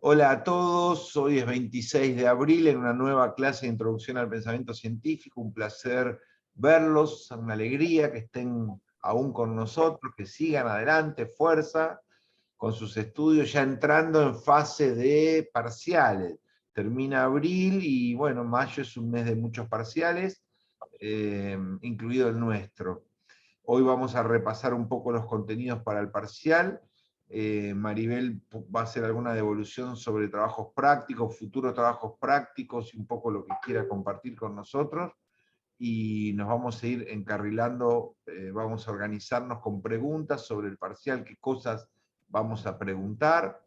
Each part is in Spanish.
Hola a todos, hoy es 26 de abril en una nueva clase de Introducción al Pensamiento Científico. Un placer verlos, una alegría que estén aún con nosotros, que sigan adelante, fuerza, con sus estudios, ya entrando en fase de parciales. Termina abril y bueno, mayo es un mes de muchos parciales, incluido el nuestro. Hoy vamos a repasar un poco los contenidos para el parcial. Maribel va a hacer alguna devolución sobre trabajos prácticos, futuros trabajos prácticos y un poco lo que quiera compartir con nosotros. Y nos vamos a ir encarrilando, vamos a organizarnos con preguntas sobre el parcial, qué cosas vamos a preguntar.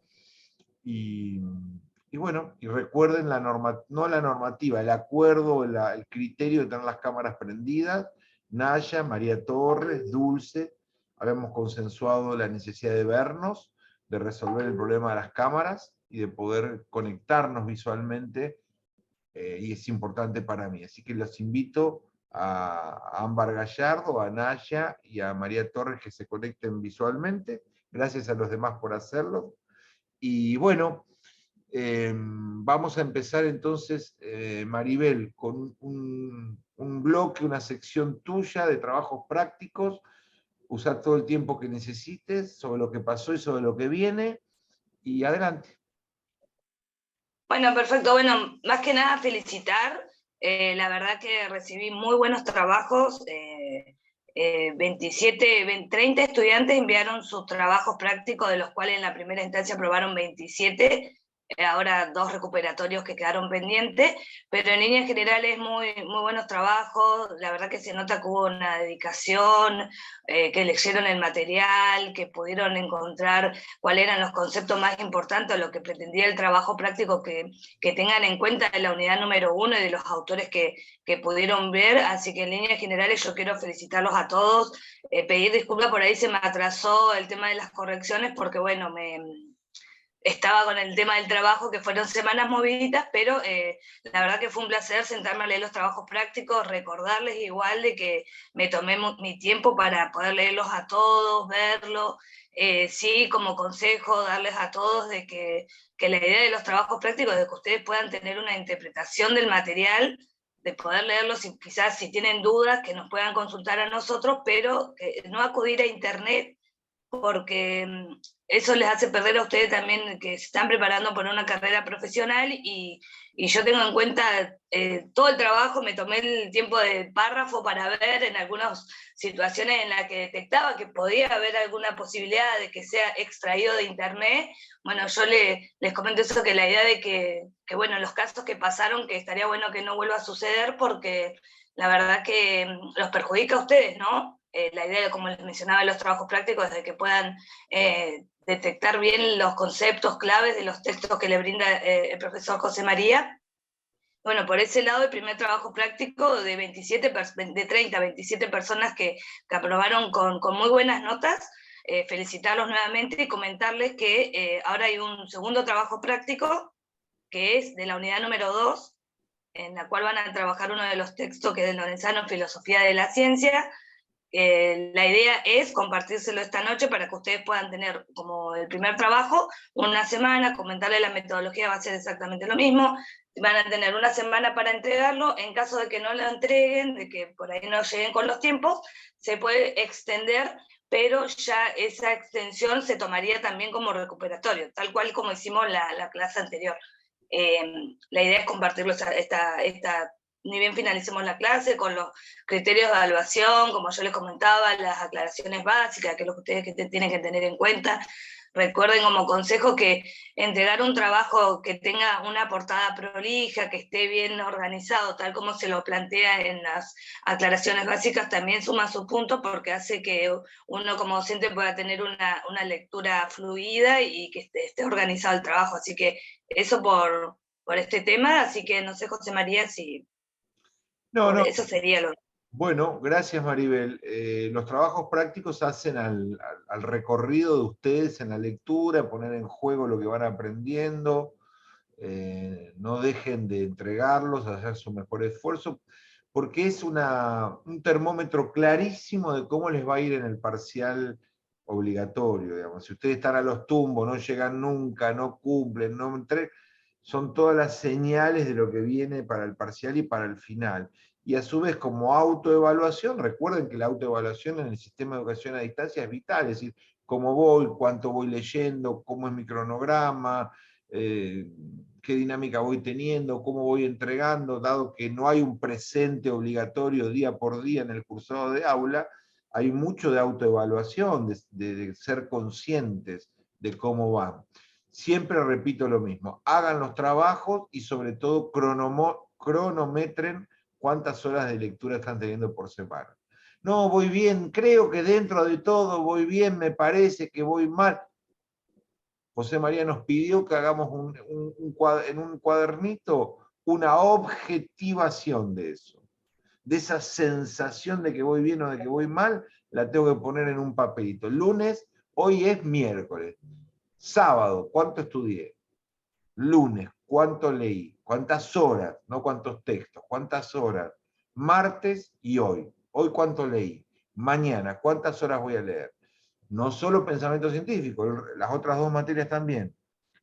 Y bueno, y recuerden no la normativa, el acuerdo, el criterio de tener las cámaras prendidas. Naya, María Torres, Dulce, habíamos consensuado la necesidad de vernos, de resolver el problema de las cámaras y de poder conectarnos visualmente, y es importante para mí. Así que los invito a Ámbar Gallardo, a Naya y a María Torres que se conecten visualmente. Gracias a los demás por hacerlo. Y bueno, vamos a empezar entonces, Maribel, con un bloque, una sección tuya de trabajos prácticos. Usar todo el tiempo que necesites sobre lo que pasó y sobre lo que viene, y adelante. Bueno, perfecto. Bueno, más que nada felicitar. La verdad que recibí muy buenos trabajos. 30 estudiantes enviaron sus trabajos prácticos, de los cuales en la primera instancia aprobaron 27. Ahora 2 recuperatorios que quedaron pendientes, pero en líneas generales muy buenos trabajos. La verdad que se nota que hubo una dedicación, que leyeron el material, que pudieron encontrar cuáles eran los conceptos más importantes, lo que pretendía el trabajo práctico que tengan en cuenta de la unidad número 1 y de los autores que pudieron ver. Así que en líneas generales yo quiero felicitarlos a todos, pedir disculpas, por ahí se me atrasó el tema de las correcciones, porque bueno, estaba con el tema del trabajo, que fueron semanas moviditas, pero la verdad que fue un placer sentarme a leer los trabajos prácticos, recordarles igual de que me tomé mi tiempo para poder leerlos a todos, verlos. Sí, como consejo, darles a todos de que la idea de los trabajos prácticos es de que ustedes puedan tener una interpretación del material, de poder leerlos y quizás si tienen dudas que nos puedan consultar a nosotros, pero no acudir a internet, porque eso les hace perder a ustedes también, que se están preparando por una carrera profesional, y yo tengo en cuenta todo el trabajo. Me tomé el tiempo de párrafo para ver en algunas situaciones en las que detectaba que podía haber alguna posibilidad de que sea extraído de internet. Bueno, yo les comento eso, que la idea de que bueno, los casos que pasaron, que estaría bueno que no vuelva a suceder, porque la verdad que los perjudica a ustedes, ¿no? La idea, como les mencionaba, de los trabajos prácticos es de que puedan detectar bien los conceptos claves de los textos que le brinda el profesor José María. Bueno, por ese lado, el primer trabajo práctico de 30 a 27 personas que aprobaron con muy buenas notas. Felicitarlos nuevamente y comentarles que ahora hay un segundo trabajo práctico, que es de la unidad número 2, en la cual van a trabajar uno de los textos que es de Lorenzano, Filosofía de la Ciencia. La idea es compartírselo esta noche para que ustedes puedan tener como el primer trabajo una semana, comentarle la metodología, va a ser exactamente lo mismo. Van a tener una semana para entregarlo. En caso de que no lo entreguen, de que por ahí no lleguen con los tiempos, se puede extender, pero ya esa extensión se tomaría también como recuperatorio, tal cual como hicimos la clase anterior. La idea es compartirlo ni bien finalicemos la clase, con los criterios de evaluación, como yo les comentaba, las aclaraciones básicas, que es lo que ustedes tienen que tener en cuenta. Recuerden como consejo que entregar un trabajo que tenga una portada prolija, que esté bien organizado, tal como se lo plantea en las aclaraciones básicas, también suma su punto, porque hace que uno como docente pueda tener una lectura fluida y que esté organizado el trabajo. Así que eso por este tema. Así que no sé, José María, si No, por no. eso sería lo... Bueno, gracias Maribel. Los trabajos prácticos hacen al recorrido de ustedes en la lectura, poner en juego lo que van aprendiendo. No dejen de entregarlos, hacer su mejor esfuerzo, porque es un termómetro clarísimo de cómo les va a ir en el parcial obligatorio, digamos. Si ustedes están a los tumbos, no llegan nunca, no cumplen, no entregan, son todas las señales de lo que viene para el parcial y para el final. Y a su vez, como autoevaluación, recuerden que la autoevaluación en el sistema de educación a distancia es vital, es decir, cómo voy, cuánto voy leyendo, cómo es mi cronograma, qué dinámica voy teniendo, cómo voy entregando, dado que no hay un presente obligatorio día por día en el cursado de aula, hay mucho de autoevaluación, de ser conscientes de cómo van. Siempre repito lo mismo, hagan los trabajos y sobre todo cronometren cuántas horas de lectura están teniendo por semana. No, voy bien, creo que dentro de todo voy bien, me parece que voy mal. José María nos pidió que hagamos en un cuadernito una objetivación de eso. De esa sensación de que voy bien o de que voy mal, la tengo que poner en un papelito. Lunes, hoy es miércoles. Sábado, ¿cuánto estudié? Lunes, ¿cuánto leí? ¿Cuántas horas? No cuántos textos, ¿cuántas horas? Martes y hoy. Hoy, ¿cuánto leí? Mañana, ¿cuántas horas voy a leer? No solo pensamiento científico, las otras dos materias también.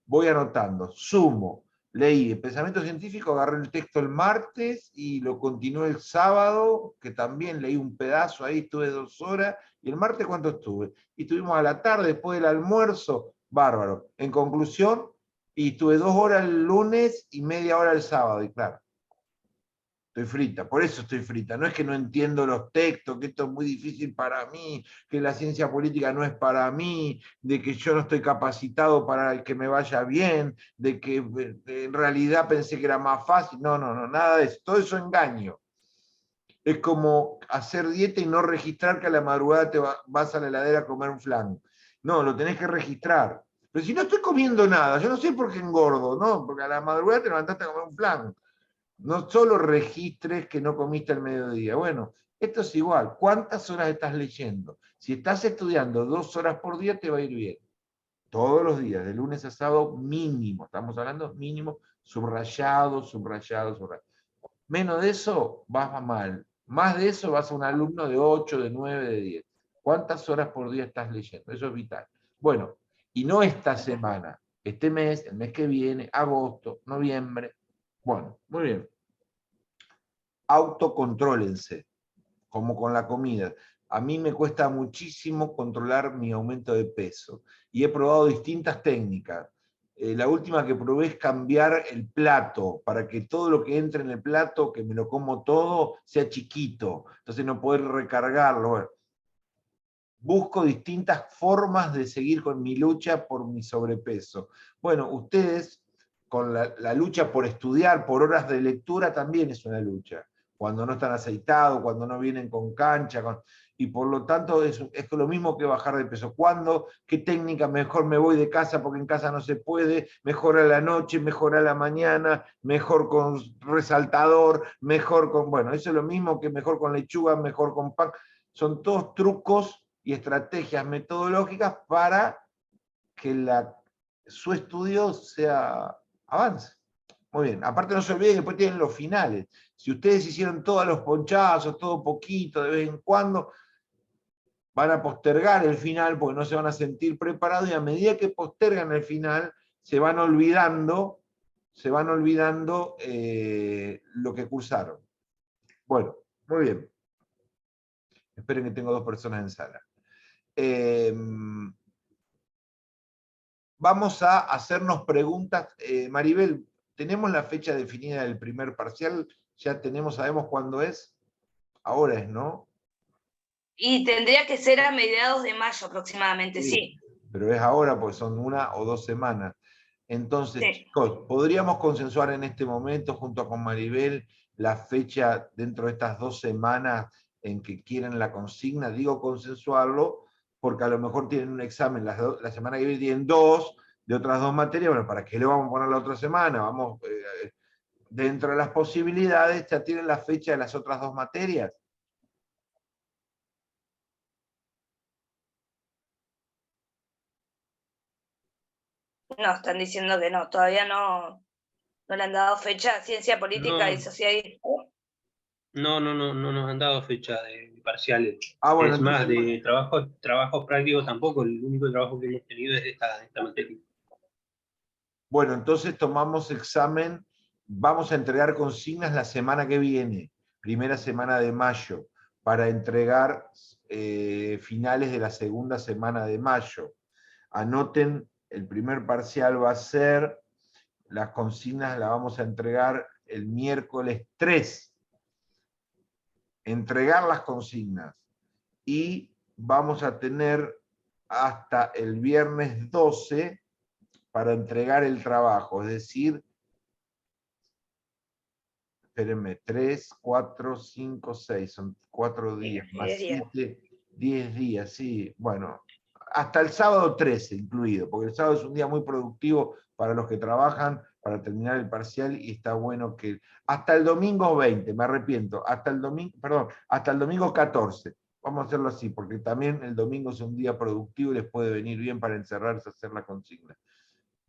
Voy anotando, sumo, leí el pensamiento científico, agarré el texto el martes y lo continué el sábado, que también leí un pedazo, ahí estuve 2 horas, y el martes ¿cuánto estuve? Y estuvimos a la tarde, después del almuerzo, bárbaro. En conclusión, y estuve 2 horas el lunes y media hora el sábado, y claro, estoy frita, por eso estoy frita. No es que no entiendo los textos, que esto es muy difícil para mí, que la ciencia política no es para mí, de que yo no estoy capacitado para que me vaya bien, de que en realidad pensé que era más fácil. No, no, no, nada de eso. Todo eso es engaño. Es como hacer dieta y no registrar que a la madrugada te vas a la heladera a comer un flan. No, lo tenés que registrar. Pero si no estoy comiendo nada, yo no sé por qué engordo, ¿no? Porque a la madrugada te levantaste a comer un flan. No solo registres que no comiste al mediodía. Bueno, esto es igual. ¿Cuántas horas estás leyendo? Si estás estudiando 2 horas por día, te va a ir bien. Todos los días, de lunes a sábado, mínimo. Estamos hablando mínimo, subrayado, subrayado, subrayado. Menos de eso, vas mal. Más de eso, vas a un alumno de 8, de 9, de 10. ¿Cuántas horas por día estás leyendo? Eso es vital. Bueno, y no esta semana, este mes, el mes que viene, agosto, noviembre. Bueno, muy bien. Autocontrólense, como con la comida. A mí me cuesta muchísimo controlar mi aumento de peso y he probado distintas técnicas. La última que probé es cambiar el plato para que todo lo que entre en el plato, que me lo como todo, sea chiquito, entonces no poder recargarlo. Bueno, busco distintas formas de seguir con mi lucha por mi sobrepeso. Bueno, ustedes, con la lucha por estudiar, por horas de lectura, también es una lucha. Cuando no están aceitados, cuando no vienen con cancha, y por lo tanto es lo mismo que bajar de peso. ¿Cuándo? ¿Qué técnica? Mejor me voy de casa porque en casa no se puede, mejor a la noche, mejor a la mañana, mejor con resaltador, mejor con, bueno, eso es lo mismo que mejor con lechuga, mejor con pan. Son todos trucos y estrategias metodológicas para que su estudio avance. Muy bien, aparte no se olviden que después tienen los finales. Si ustedes hicieron todos los ponchazos, todo poquito, de vez en cuando, van a postergar el final porque no se van a sentir preparados y a medida que postergan el final, se van olvidando lo que cursaron. Bueno, muy bien. Esperen que tengo 2 personas en sala. Vamos a hacernos preguntas. Maribel, ¿tenemos la fecha definida del primer parcial? ¿Ya sabemos cuándo es? Ahora es, ¿no? Y tendría que ser a mediados de mayo aproximadamente, sí. Pero es ahora, pues son 1 o 2 semanas. Entonces, sí. Chicos, ¿podríamos consensuar en este momento, junto con Maribel, la fecha dentro de estas 2 semanas en que quieren la consigna? Digo consensuarlo, porque a lo mejor tienen un examen, la semana que viene tienen 2 de otras 2 materias. Bueno, ¿para qué le vamos a poner la otra semana? Vamos, dentro de las posibilidades, ya tienen la fecha de las otras 2 materias. No, están diciendo que no, todavía no le han dado fecha a ciencia política y sociedad. No nos han dado fecha de parciales. Ah, bueno, Es más, entonces, de trabajos prácticos tampoco, el único trabajo que hemos tenido es esta materia. bueno, entonces tomamos examen, vamos a entregar consignas la semana que viene, primera semana de mayo, para entregar finales de la segunda semana de mayo. Anoten, el primer parcial va a ser, las consignas las vamos a entregar el miércoles 3. Entregar las consignas. Y vamos a tener hasta el viernes 12 para entregar el trabajo, es decir, espérenme, 3, 4, 5, 6, son 4 días, más 7, 10 días, sí, bueno, hasta el sábado 13 incluido, porque el sábado es un día muy productivo para los que trabajan, para terminar el parcial, y está bueno que, hasta el domingo 20, me arrepiento, hasta el domingo, perdón, hasta el domingo 14, vamos a hacerlo así, porque también el domingo es un día productivo y les puede venir bien para encerrarse a hacer la consigna.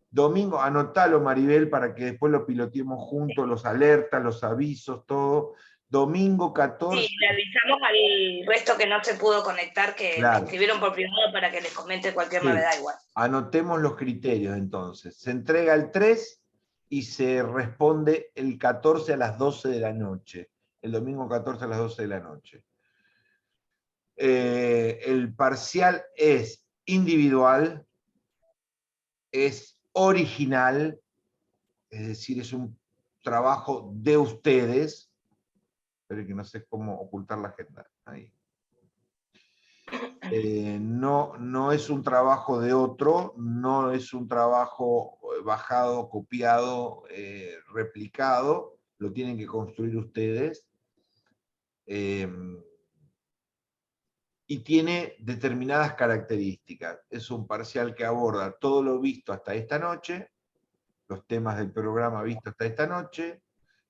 Domingo, anotalo, Maribel, para que después lo piloteemos juntos, los alertas, los avisos, todo. Domingo 14. Sí, le avisamos al resto que no se pudo conectar, que me Claro. escribieron por privado para que les comente cualquier Sí. novedad igual. Anotemos los criterios entonces. Se entrega el 3 y se responde el 14 a las 12 de la noche. El domingo 14 a las 12 de la noche. El parcial es individual, es original, es decir, es un trabajo de ustedes. Pero que no sé cómo ocultar la agenda. Ahí. No es un trabajo de otro, no es un trabajo bajado, copiado, replicado, lo tienen que construir ustedes. Y tiene determinadas características. Es un parcial que aborda todo lo visto hasta esta noche, los temas del programa visto hasta esta noche,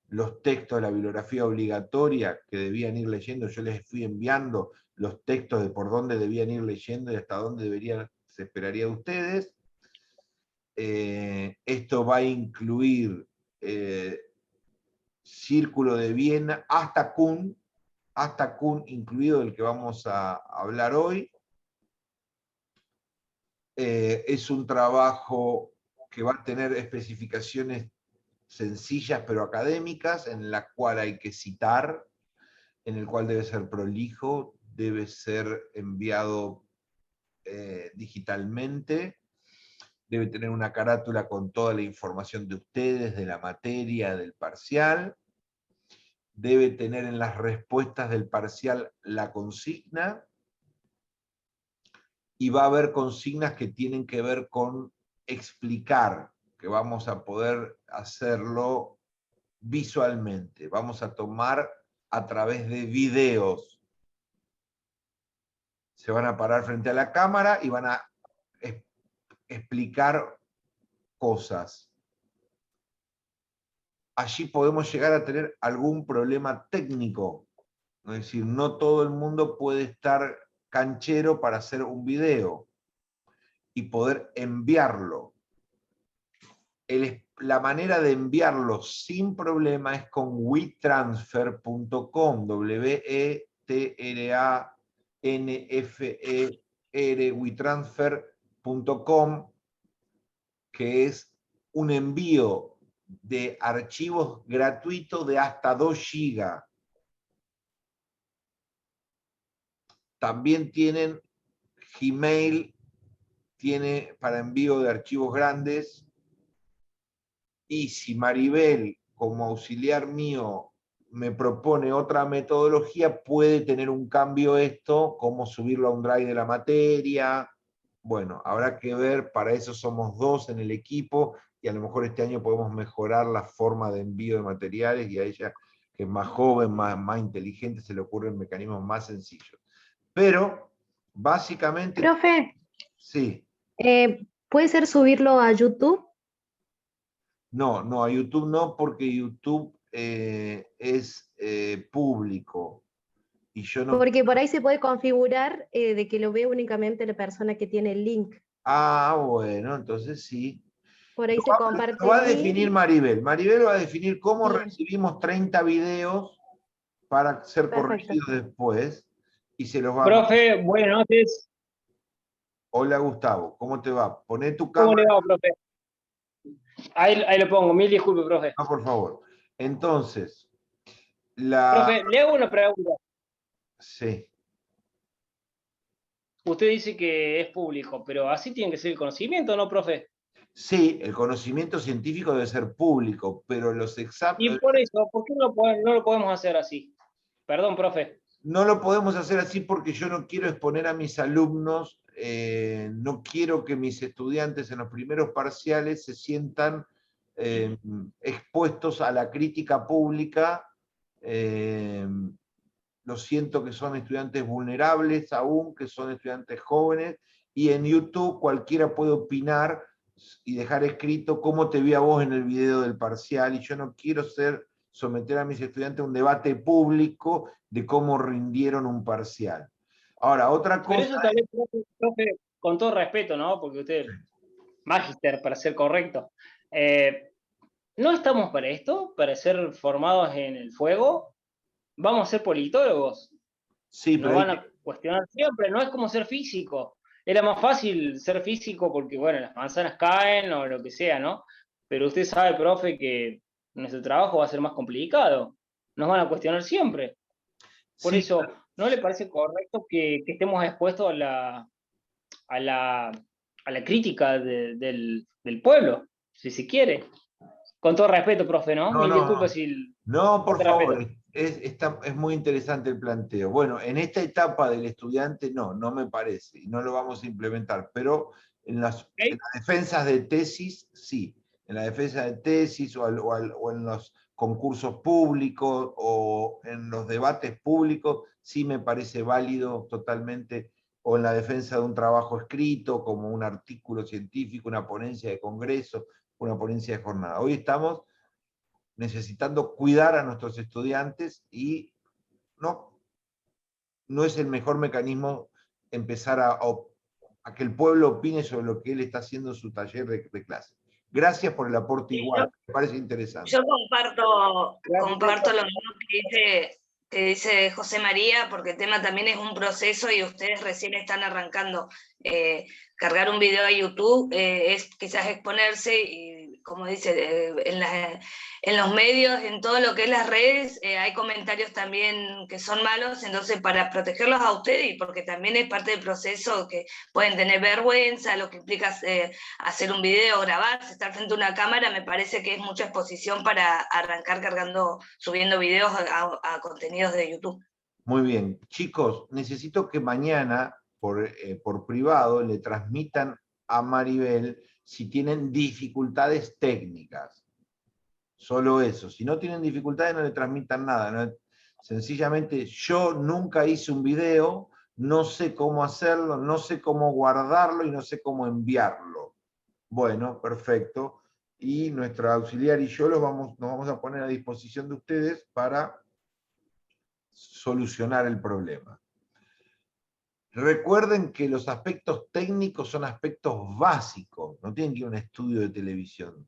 los textos de la bibliografía obligatoria que debían ir leyendo, yo les fui enviando los textos de por dónde debían ir leyendo y hasta dónde se esperaría de ustedes. Esto va a incluir Círculo de Viena hasta Kuhn incluido el que vamos a hablar hoy. Es un trabajo que va a tener especificaciones sencillas pero académicas, en la cual hay que citar, en el cual debe ser prolijo, debe ser enviado digitalmente, debe tener una carátula con toda la información de ustedes, de la materia, del parcial, debe tener en las respuestas del parcial la consigna, y va a haber consignas que tienen que ver con explicar, que vamos a poder hacerlo visualmente, vamos a tomar a través de videos. Se van a parar frente a la cámara y van a explicar cosas. Allí podemos llegar a tener algún problema técnico. Es decir, no todo el mundo puede estar canchero para hacer un video y poder enviarlo. La manera de enviarlo sin problema es con WeTransfer.com, WeTranfer, WeTransfer.com, que es un envío de archivos gratuitos de hasta 2 GB. También tienen Gmail, tiene para envío de archivos grandes. Y si Maribel, como auxiliar mío, me propone otra metodología, puede tener un cambio esto, como subirlo a un drive de la materia. Bueno, habrá que ver, para eso somos 2 en el equipo, y a lo mejor este año podemos mejorar la forma de envío de materiales, y a ella, que es más joven, más inteligente, se le ocurren mecanismos más sencillos. Pero, básicamente... Profe, sí. ¿Puede ser subirlo a YouTube? No, a YouTube no, porque YouTube es público. Y yo no... Porque por ahí se puede configurar de que lo ve únicamente la persona que tiene el link. Ah, bueno, entonces sí. Por ahí se comparte Lo va a el link. definir Maribel. Maribel va a definir cómo Bien. recibimos 30 videos para ser Perfecto. corregidos después y se los va a... Profe, buenas noches. Hola Gustavo, ¿cómo te va? Poné tu ¿Cómo le cámara. va, profe? Ahí lo pongo, mil disculpas, profe. No, por favor. Entonces, Profe, le hago una pregunta. Sí. Usted dice que es público, pero así tiene que ser el conocimiento, ¿no, profe? Sí, el conocimiento científico debe ser público, pero los Y exámenes... por eso, ¿por qué no lo podemos hacer así? Perdón, profe. No lo podemos hacer así porque yo no quiero exponer a mis alumnos, no quiero que mis estudiantes en los primeros parciales se sientan expuestos a la crítica pública. Lo siento que son estudiantes vulnerables aún, que son estudiantes jóvenes, y en YouTube cualquiera puede opinar y dejar escrito cómo te vi a vos en el video del parcial, y yo no quiero someter a mis estudiantes a un debate público de cómo rindieron un parcial. Ahora, otra Pero cosa... eso tal vez, profe, con todo respeto, ¿no? Porque usted, magíster, para ser correcto. ¿No estamos para esto? ¿Para ser formados en el fuego? ¿Vamos a ser politólogos? Sí, Nos pero van a cuestionar siempre, no es como ser físico. Era más fácil ser físico porque, bueno, las manzanas caen o lo que sea, ¿no? Pero usted sabe, profe, que nuestro trabajo va a ser más complicado. Nos van a cuestionar siempre. Por sí, eso, ¿no le parece correcto que estemos expuestos a la, a la crítica del pueblo, si se quiere? Con todo respeto, profe, ¿no? no, Mil disculpas no, si... no, Con por todo respeto. favor, es muy interesante el planteo. Bueno, en esta etapa del estudiante no me parece, y no lo vamos a implementar, pero en las defensas de tesis, sí. En la defensa de tesis o en los concursos públicos o en los debates públicos, sí me parece válido totalmente, o en la defensa de un trabajo escrito, como un artículo científico, una ponencia de congreso, una ponencia de jornada. Hoy estamos necesitando cuidar a nuestros estudiantes y no es el mejor mecanismo empezar a que el pueblo opine sobre lo que él está haciendo en su taller de clase. Gracias por el aporte igual, me parece interesante. Yo comparto lo mismo que dice José María, porque el tema también es un proceso y ustedes recién están arrancando. Cargar un video a YouTube es quizás exponerse y, como dice, en los medios, en todo lo que es las redes, hay comentarios también que son malos, entonces para protegerlos a ustedes, y porque también es parte del proceso que pueden tener vergüenza, lo que implica hacer un video, grabarse, estar frente a una cámara, me parece que es mucha exposición para arrancar subiendo videos a contenidos de YouTube. Muy bien. Chicos, necesito que mañana, por privado, le transmitan a Maribel si tienen dificultades técnicas. Solo eso. Si no tienen dificultades, no le transmitan nada. ¿No? Sencillamente, yo nunca hice un video, no sé cómo hacerlo, no sé cómo guardarlo y no sé cómo enviarlo. Bueno, perfecto. Y nuestra auxiliar y yo nos vamos a poner a disposición de ustedes para solucionar el problema. Recuerden que los aspectos técnicos son aspectos básicos, no tienen que ir a un estudio de televisión.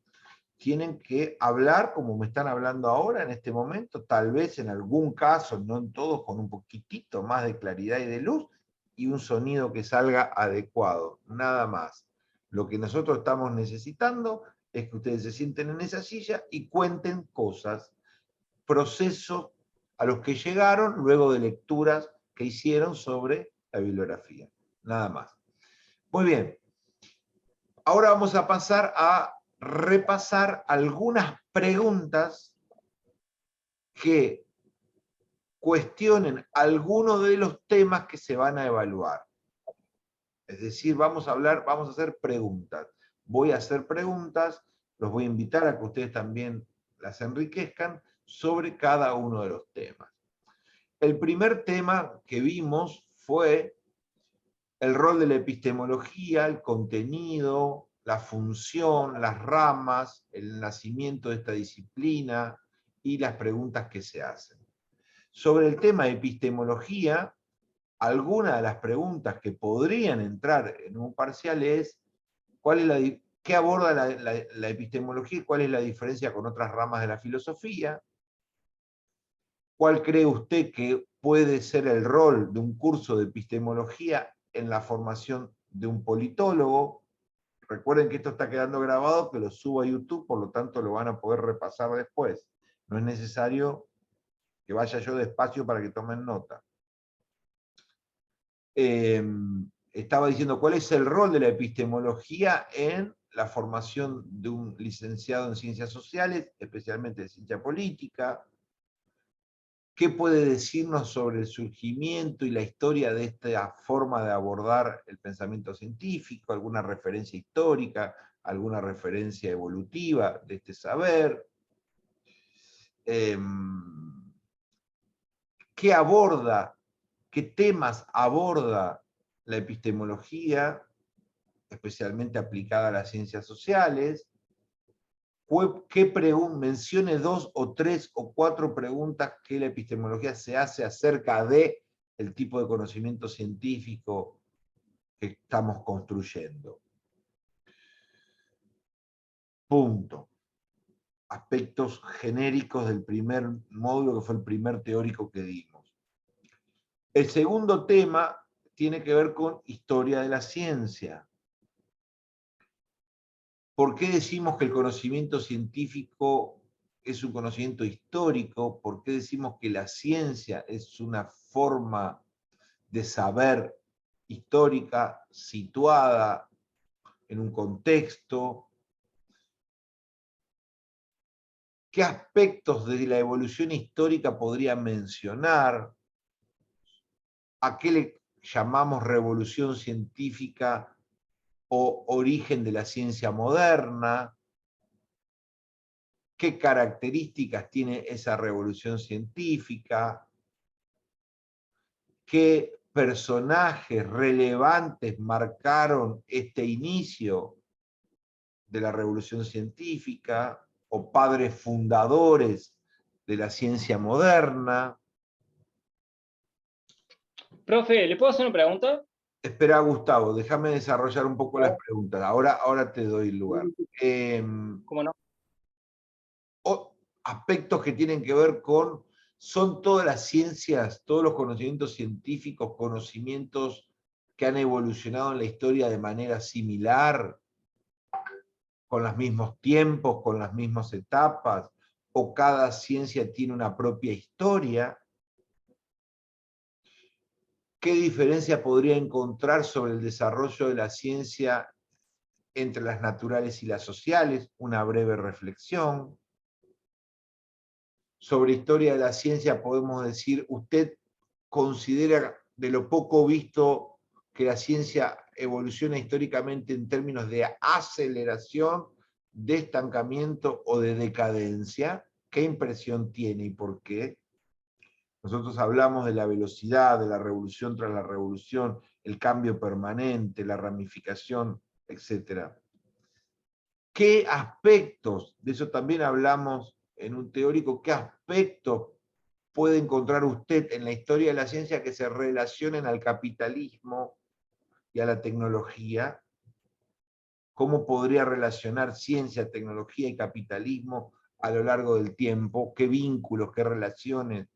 Tienen que hablar como me están hablando ahora en este momento, tal vez en algún caso, no en todos, con un poquitito más de claridad y de luz, y un sonido que salga adecuado, nada más. Lo que nosotros estamos necesitando es que ustedes se sienten en esa silla y cuenten cosas, procesos a los que llegaron luego de lecturas que hicieron sobre la bibliografía, nada más. Muy bien, ahora vamos a pasar a repasar algunas preguntas que cuestionen algunos de los temas que se van a evaluar. Es decir, vamos a hacer preguntas. Voy a hacer preguntas, los voy a invitar a que ustedes también las enriquezcan sobre cada uno de los temas. El primer tema que vimos fue el rol de la epistemología, el contenido, la función, las ramas, el nacimiento de esta disciplina y las preguntas que se hacen. Sobre el tema de epistemología, algunas de las preguntas que podrían entrar en un parcial es ¿qué aborda la epistemología y cuál es la diferencia con otras ramas de la filosofía? ¿Cuál cree usted que puede ser el rol de un curso de epistemología en la formación de un politólogo? Recuerden que esto está quedando grabado, que lo subo a YouTube, por lo tanto lo van a poder repasar después. No es necesario que vaya yo despacio para que tomen nota. Estaba diciendo cuál es el rol de la epistemología en la formación de un licenciado en ciencias sociales, especialmente de ciencia política. ¿Qué puede decirnos sobre el surgimiento y la historia de esta forma de abordar el pensamiento científico? ¿Alguna referencia histórica? ¿Alguna referencia evolutiva de este saber? ¿Qué aborda, qué temas aborda la epistemología, especialmente aplicada a las ciencias sociales? Mencione 2 o 3 o 4 preguntas que la epistemología se hace acerca de el tipo de conocimiento científico que estamos construyendo. Punto. Aspectos genéricos del primer módulo, que fue el primer teórico que dimos. El segundo tema tiene que ver con historia de la ciencia. ¿Por qué decimos que el conocimiento científico es un conocimiento histórico? ¿Por qué decimos que la ciencia es una forma de saber histórica situada en un contexto? ¿Qué aspectos de la evolución histórica podría mencionar? ¿A qué le llamamos revolución científica o origen de la ciencia moderna? ¿Qué características tiene esa revolución científica? ¿Qué personajes relevantes marcaron este inicio de la revolución científica o padres fundadores de la ciencia moderna? Profe, ¿le puedo hacer una pregunta? Espera, Gustavo, déjame desarrollar un poco las preguntas. Ahora te doy lugar. ¿Cómo no? Aspectos que tienen que ver con, son todas las ciencias, todos los conocimientos científicos, conocimientos que han evolucionado en la historia de manera similar, con los mismos tiempos, con las mismas etapas, o cada ciencia tiene una propia historia. ¿Qué diferencia podría encontrar sobre el desarrollo de la ciencia entre las naturales y las sociales? Una breve reflexión. Sobre historia de la ciencia podemos decir, ¿usted considera de lo poco visto que la ciencia evoluciona históricamente en términos de aceleración, de estancamiento o de decadencia? ¿Qué impresión tiene y por qué? Nosotros hablamos de la velocidad, de la revolución tras la revolución, el cambio permanente, la ramificación, etc. ¿Qué aspectos, de eso también hablamos en un teórico, qué aspectos puede encontrar usted en la historia de la ciencia que se relacionen al capitalismo y a la tecnología? ¿Cómo podría relacionar ciencia, tecnología y capitalismo a lo largo del tiempo? ¿Qué vínculos, qué relaciones,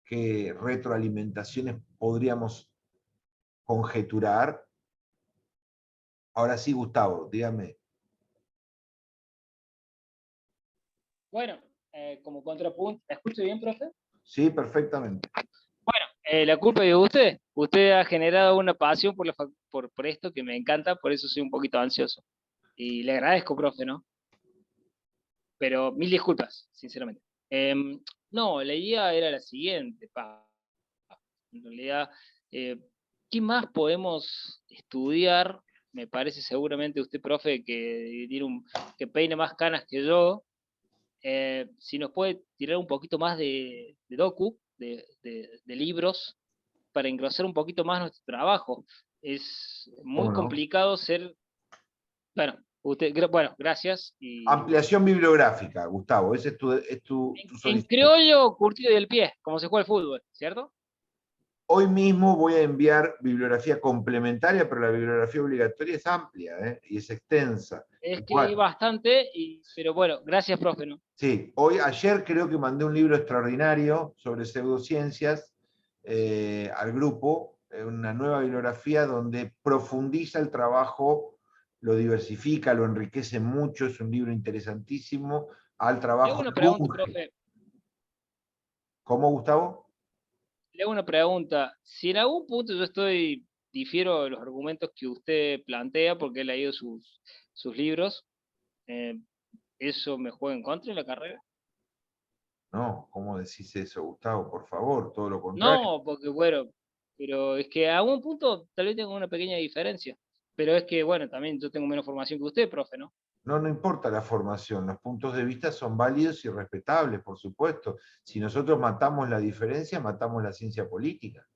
qué retroalimentaciones podríamos conjeturar? Ahora sí, Gustavo, dígame. Bueno, como contrapunto, ¿me escucha bien, profe? Sí, perfectamente. Bueno, la culpa es de usted. Usted ha generado una pasión por esto que me encanta, por eso soy un poquito ansioso. Y le agradezco, profe, ¿no? Pero mil disculpas, sinceramente. No, la idea era la siguiente, en realidad, ¿qué más podemos estudiar? Me parece seguramente usted, profe, que que peine más canas que yo, si nos puede tirar un poquito más de docu, de libros, para engrosar un poquito más nuestro trabajo. Es muy ¿Cómo no? complicado ser... Bueno, gracias. Ampliación bibliográfica, Gustavo, ese es tu En solicitud. criollo, curtido del pie, como se juega el fútbol, ¿cierto? Hoy mismo voy a enviar bibliografía complementaria, pero la bibliografía obligatoria es amplia, y es extensa. Es que Bueno. bastante, pero bueno, gracias, profe, ¿no? Sí, ayer creo que mandé un libro extraordinario sobre pseudociencias al grupo, una nueva bibliografía donde profundiza el trabajo, lo diversifica, lo enriquece mucho, es un libro interesantísimo al Le trabajo hago una de pregunta, Bunge. profe. ¿Cómo, Gustavo? Le hago una pregunta. Si en algún punto difiero de los argumentos que usted plantea, porque he leído sus libros, ¿eso me juega en contra en la carrera? No, ¿cómo decís eso, Gustavo? Por favor, todo lo contrario. No, porque bueno, pero es que a algún punto tal vez tengo una pequeña diferencia. Pero es que, bueno, también yo tengo menos formación que usted, profe, ¿no? No, no importa la formación, los puntos de vista son válidos y respetables, por supuesto. Si nosotros matamos la diferencia, matamos la ciencia política.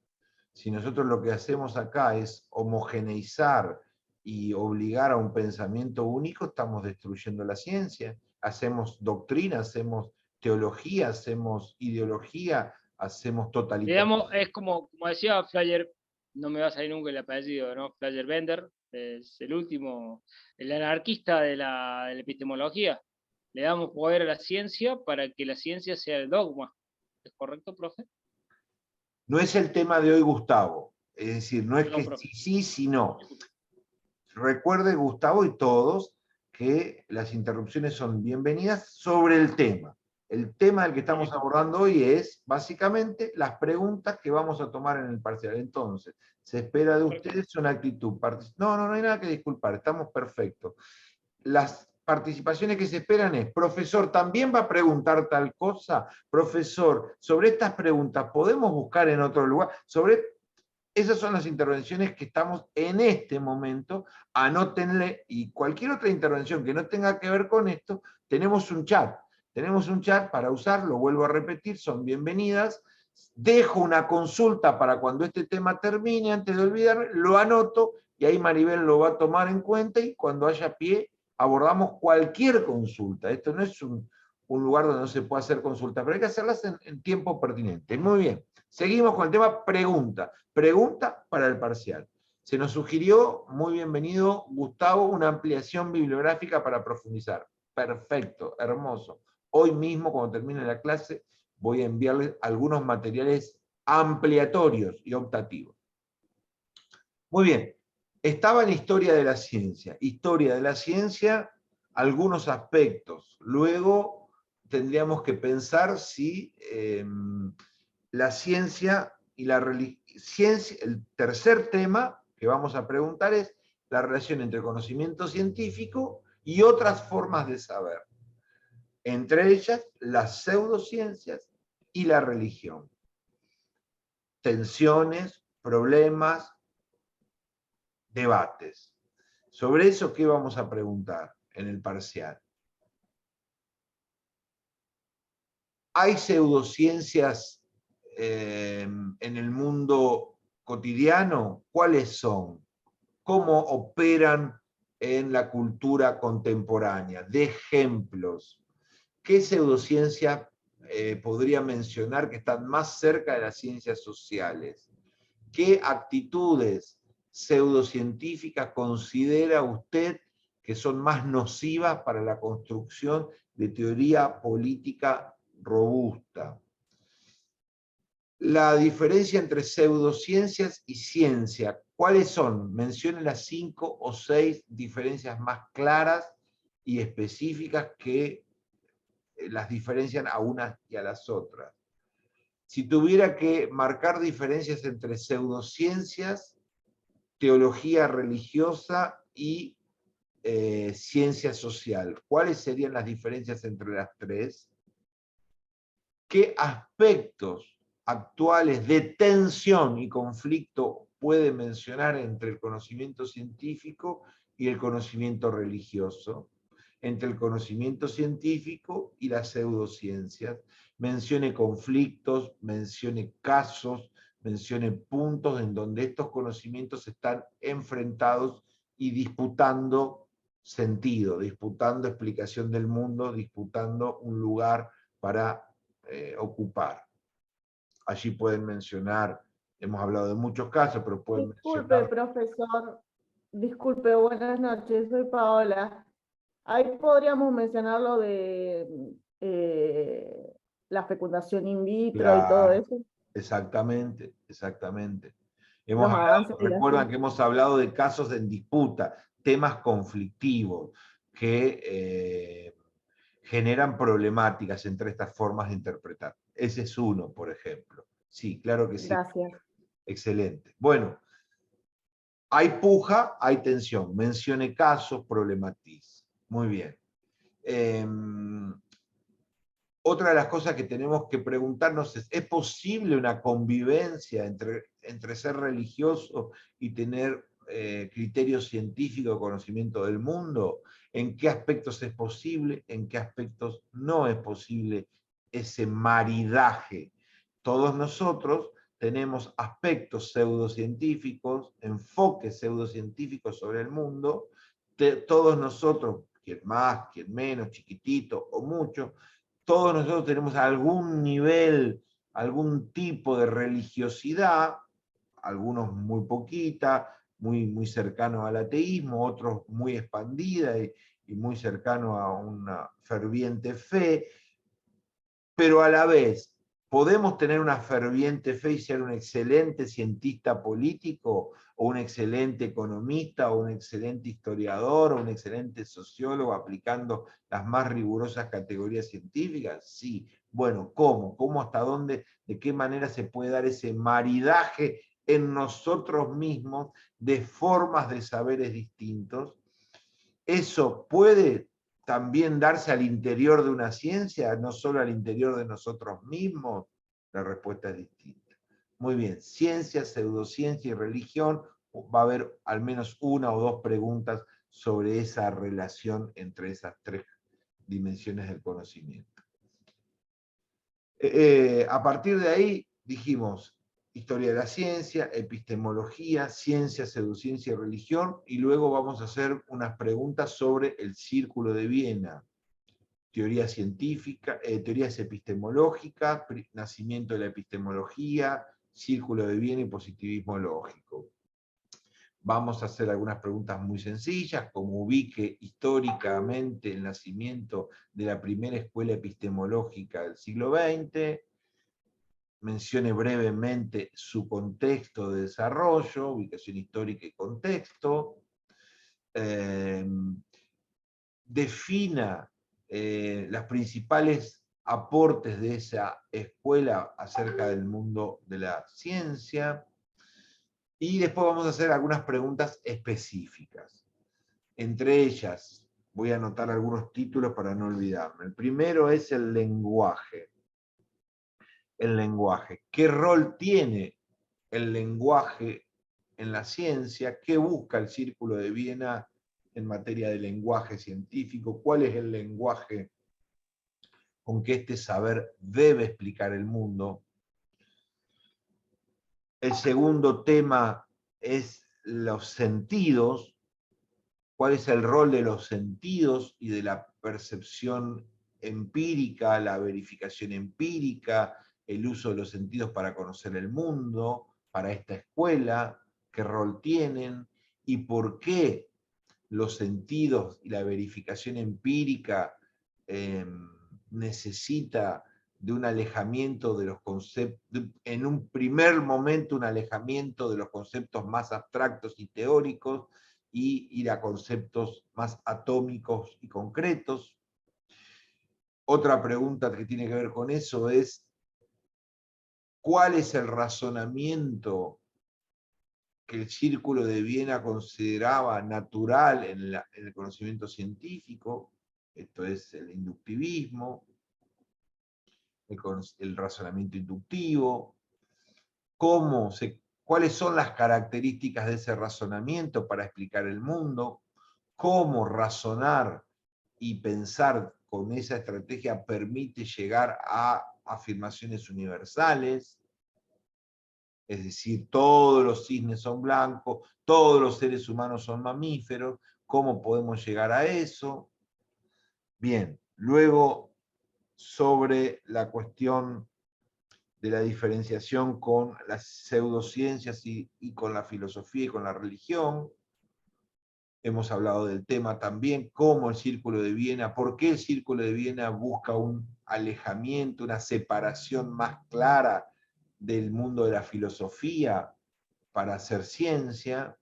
Si nosotros lo que hacemos acá es homogeneizar y obligar a un pensamiento único, estamos destruyendo la ciencia. Hacemos doctrina, hacemos teología, hacemos ideología, hacemos totalitarismo. Digamos, es como decía Flyer, no me va a salir nunca el apellido, ¿no? Flyer Bender, es el último, el anarquista de la epistemología. Le damos poder a la ciencia para que la ciencia sea el dogma. ¿Es correcto, profe? No es el tema de hoy, Gustavo. Es decir, no es Perdón, que profe. sí, sí, no. Recuerde, Gustavo y todos, que las interrupciones son bienvenidas sobre el tema. El tema del que estamos abordando hoy es, básicamente, las preguntas que vamos a tomar en el parcial. Entonces, se espera de ustedes una actitud. No hay nada que disculpar, estamos perfectos. Las participaciones que se esperan es, profesor, ¿también va a preguntar tal cosa? Profesor, sobre estas preguntas, ¿podemos buscar en otro lugar? Esas son las intervenciones que estamos en este momento. Anótenle, y cualquier otra intervención que no tenga que ver con esto, tenemos un chat. Tenemos un chat para usarlo, vuelvo a repetir, son bienvenidas. Dejo una consulta para cuando este tema termine, antes de olvidarme, lo anoto, y ahí Maribel lo va a tomar en cuenta, y cuando haya pie, abordamos cualquier consulta. Esto no es un lugar donde no se puede hacer consulta, pero hay que hacerlas en tiempo pertinente. Muy bien. Seguimos con el tema pregunta. Pregunta para el parcial. Se nos sugirió, muy bienvenido, Gustavo, una ampliación bibliográfica para profundizar. Perfecto, hermoso. Hoy mismo, cuando termine la clase, voy a enviarles algunos materiales ampliatorios y optativos. Muy bien. Estaba en Historia de la Ciencia. Historia de la Ciencia, algunos aspectos. Luego tendríamos que pensar si la ciencia y la ciencia, el tercer tema que vamos a preguntar es la relación entre conocimiento científico y otras formas de saber. Entre ellas, las pseudociencias y la religión. Tensiones, problemas, debates. Sobre eso, ¿qué vamos a preguntar en el parcial? ¿Hay pseudociencias en el mundo cotidiano? ¿Cuáles son? ¿Cómo operan en la cultura contemporánea? De ejemplos. ¿Qué pseudociencia podría mencionar que están más cerca de las ciencias sociales? ¿Qué actitudes pseudocientíficas considera usted que son más nocivas para la construcción de teoría política robusta? La diferencia entre pseudociencias y ciencia, ¿cuáles son? Mencione las 5 o 6 diferencias más claras y específicas que las diferencian a unas y a las otras. Si tuviera que marcar diferencias entre pseudociencias, teología religiosa y ciencia social, ¿cuáles serían las diferencias entre las tres? ¿Qué aspectos actuales de tensión y conflicto puede mencionar entre el conocimiento científico y el conocimiento religioso? Entre el conocimiento científico y las pseudociencias. Mencione conflictos, mencione casos, mencione puntos en donde estos conocimientos están enfrentados y disputando sentido, disputando explicación del mundo, disputando un lugar para ocupar. Allí pueden mencionar, hemos hablado de muchos casos, pero pueden Disculpe, mencionar... profesor. Disculpe, buenas noches, soy Paola. Ahí podríamos mencionar lo de la fecundación in vitro y todo Claro, eso, exactamente, exactamente. los avances de la Recuerdan ciencia. que hemos hablado de casos en disputa, temas conflictivos que generan problemáticas entre estas formas de interpretar. Ese es uno, por ejemplo. Sí, claro que sí. Gracias. Excelente. Bueno, hay puja, hay tensión. Mencione casos, problematice. Muy bien. Otra de las cosas que tenemos que preguntarnos ¿es posible una convivencia entre ser religioso y tener criterio científico de conocimiento del mundo? ¿En qué aspectos es posible? ¿En qué aspectos no es posible ese maridaje? Todos nosotros tenemos aspectos pseudocientíficos, enfoques pseudocientíficos sobre el mundo. Todos nosotros, quien más, quien menos, chiquitito o mucho, todos nosotros tenemos algún nivel, algún tipo de religiosidad, algunos muy poquita, muy cercano al ateísmo, otros muy expandida y muy cercano a una ferviente fe, pero a la vez podemos tener una ferviente fe y ser un excelente cientista político, o un excelente economista, o un excelente historiador, o un excelente sociólogo aplicando las más rigurosas categorías científicas. Sí. Bueno, ¿cómo? ¿Cómo, hasta dónde, de qué manera se puede dar ese maridaje en nosotros mismos de formas de saberes distintos? Eso puede también darse al interior de una ciencia, no solo al interior de nosotros mismos. La respuesta es distinta. Muy bien, ciencia, pseudociencia y religión, va a haber al menos una o dos preguntas sobre esa relación entre esas tres dimensiones del conocimiento. A partir de ahí dijimos historia de la ciencia, epistemología, ciencia, pseudociencia y religión, y luego vamos a hacer unas preguntas sobre el Círculo de Viena, teoría científica, teorías epistemológicas, nacimiento de la epistemología, Círculo de Viena y positivismo lógico. Vamos a hacer algunas preguntas muy sencillas, como ubique históricamente el nacimiento de la primera escuela epistemológica del siglo XX, mencione brevemente su contexto de desarrollo, ubicación histórica y contexto, defina los principales aportes de esa escuela acerca del mundo de la ciencia, y después vamos a hacer algunas preguntas específicas. Entre ellas, voy a anotar algunos títulos para no olvidarme. El primero es el lenguaje. El lenguaje. ¿Qué rol tiene el lenguaje en la ciencia? ¿Qué busca el Círculo de Viena en materia de lenguaje científico? ¿Cuál es el lenguaje con que este saber debe explicar el mundo? El segundo tema es los sentidos. ¿Cuál es el rol de los sentidos y de la percepción empírica, la verificación empírica, el uso de los sentidos para conocer el mundo, para esta escuela? ¿Qué rol tienen? ¿Y por qué los sentidos y la verificación empírica necesita de un alejamiento de los conceptos, en un primer momento un alejamiento de los conceptos más abstractos y teóricos, y ir a conceptos más atómicos y concretos? Otra pregunta que tiene que ver con eso es, ¿cuál es el razonamiento que el Círculo de Viena consideraba natural en el conocimiento científico? Esto es el inductivismo, el razonamiento inductivo. ¿Cuáles son las características de ese razonamiento para explicar el mundo? ¿Cómo razonar y pensar con esa estrategia permite llegar a afirmaciones universales? Es decir, todos los cisnes son blancos, todos los seres humanos son mamíferos. ¿Cómo podemos llegar a eso? Bien, luego sobre la cuestión de la diferenciación con las pseudociencias y con la filosofía y con la religión. hemos hablado del tema también, cómo el Círculo de Viena, por qué el Círculo de Viena busca un alejamiento, una separación más clara del mundo de la filosofía para hacer ciencia,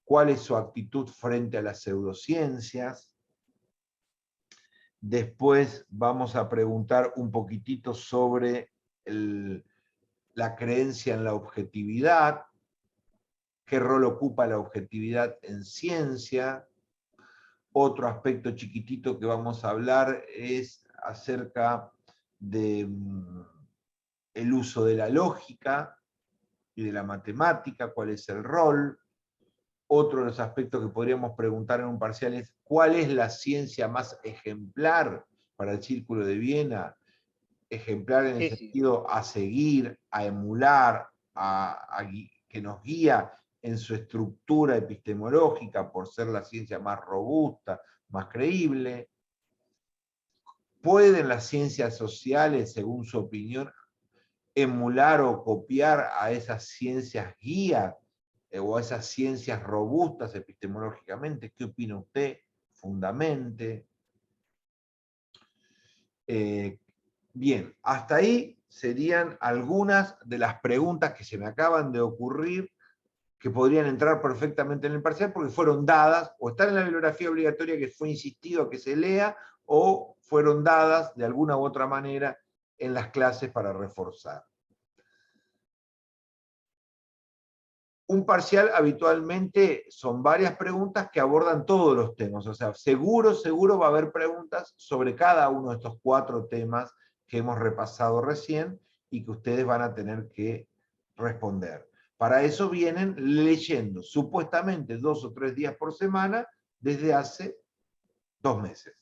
cuál es su actitud frente a las pseudociencias. Después vamos a preguntar un poquitito sobre la creencia en la objetividad, qué rol ocupa la objetividad en ciencia. Otro aspecto chiquitito que vamos a hablar es acerca de el uso de la lógica y de la matemática, cuál es el rol. Otro de los aspectos que podríamos preguntar en un parcial es ¿cuál es la ciencia más ejemplar para el Círculo de Viena? Ejemplar en el sentido a seguir, a emular, que nos guía en su estructura epistemológica por ser la ciencia más robusta, más creíble. ¿Pueden las ciencias sociales, según su opinión, emular o copiar a esas ciencias guía o a esas ciencias robustas epistemológicamente? ¿Qué opina usted? Fundamente. Bien, hasta ahí serían algunas de las preguntas que se me acaban de ocurrir que podrían entrar perfectamente en el parcial porque fueron dadas, o están en la bibliografía obligatoria que fue insistido a que se lea, o fueron dadas de alguna u otra manera en las clases para reforzar. Un parcial habitualmente son varias preguntas que abordan todos los temas, o sea, seguro va a haber preguntas sobre cada uno de estos 4 temas que hemos repasado recién y que ustedes van a tener que responder. Para eso vienen leyendo supuestamente 2 o 3 días por semana desde hace 2 meses.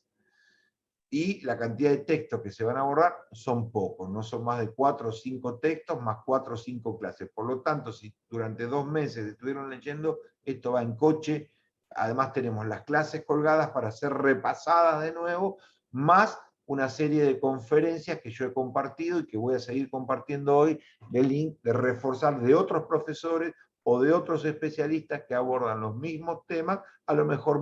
Y la cantidad de textos que se van a abordar son pocos, no son más de 4 o 5 textos más 4 o 5 clases. Por lo tanto, si durante 2 meses estuvieron leyendo, esto va en coche. Además tenemos las clases colgadas para ser repasadas de nuevo, más una serie de conferencias que yo he compartido y que voy a seguir compartiendo hoy, el link de reforzar de otros profesores o de otros especialistas que abordan los mismos temas, a lo mejor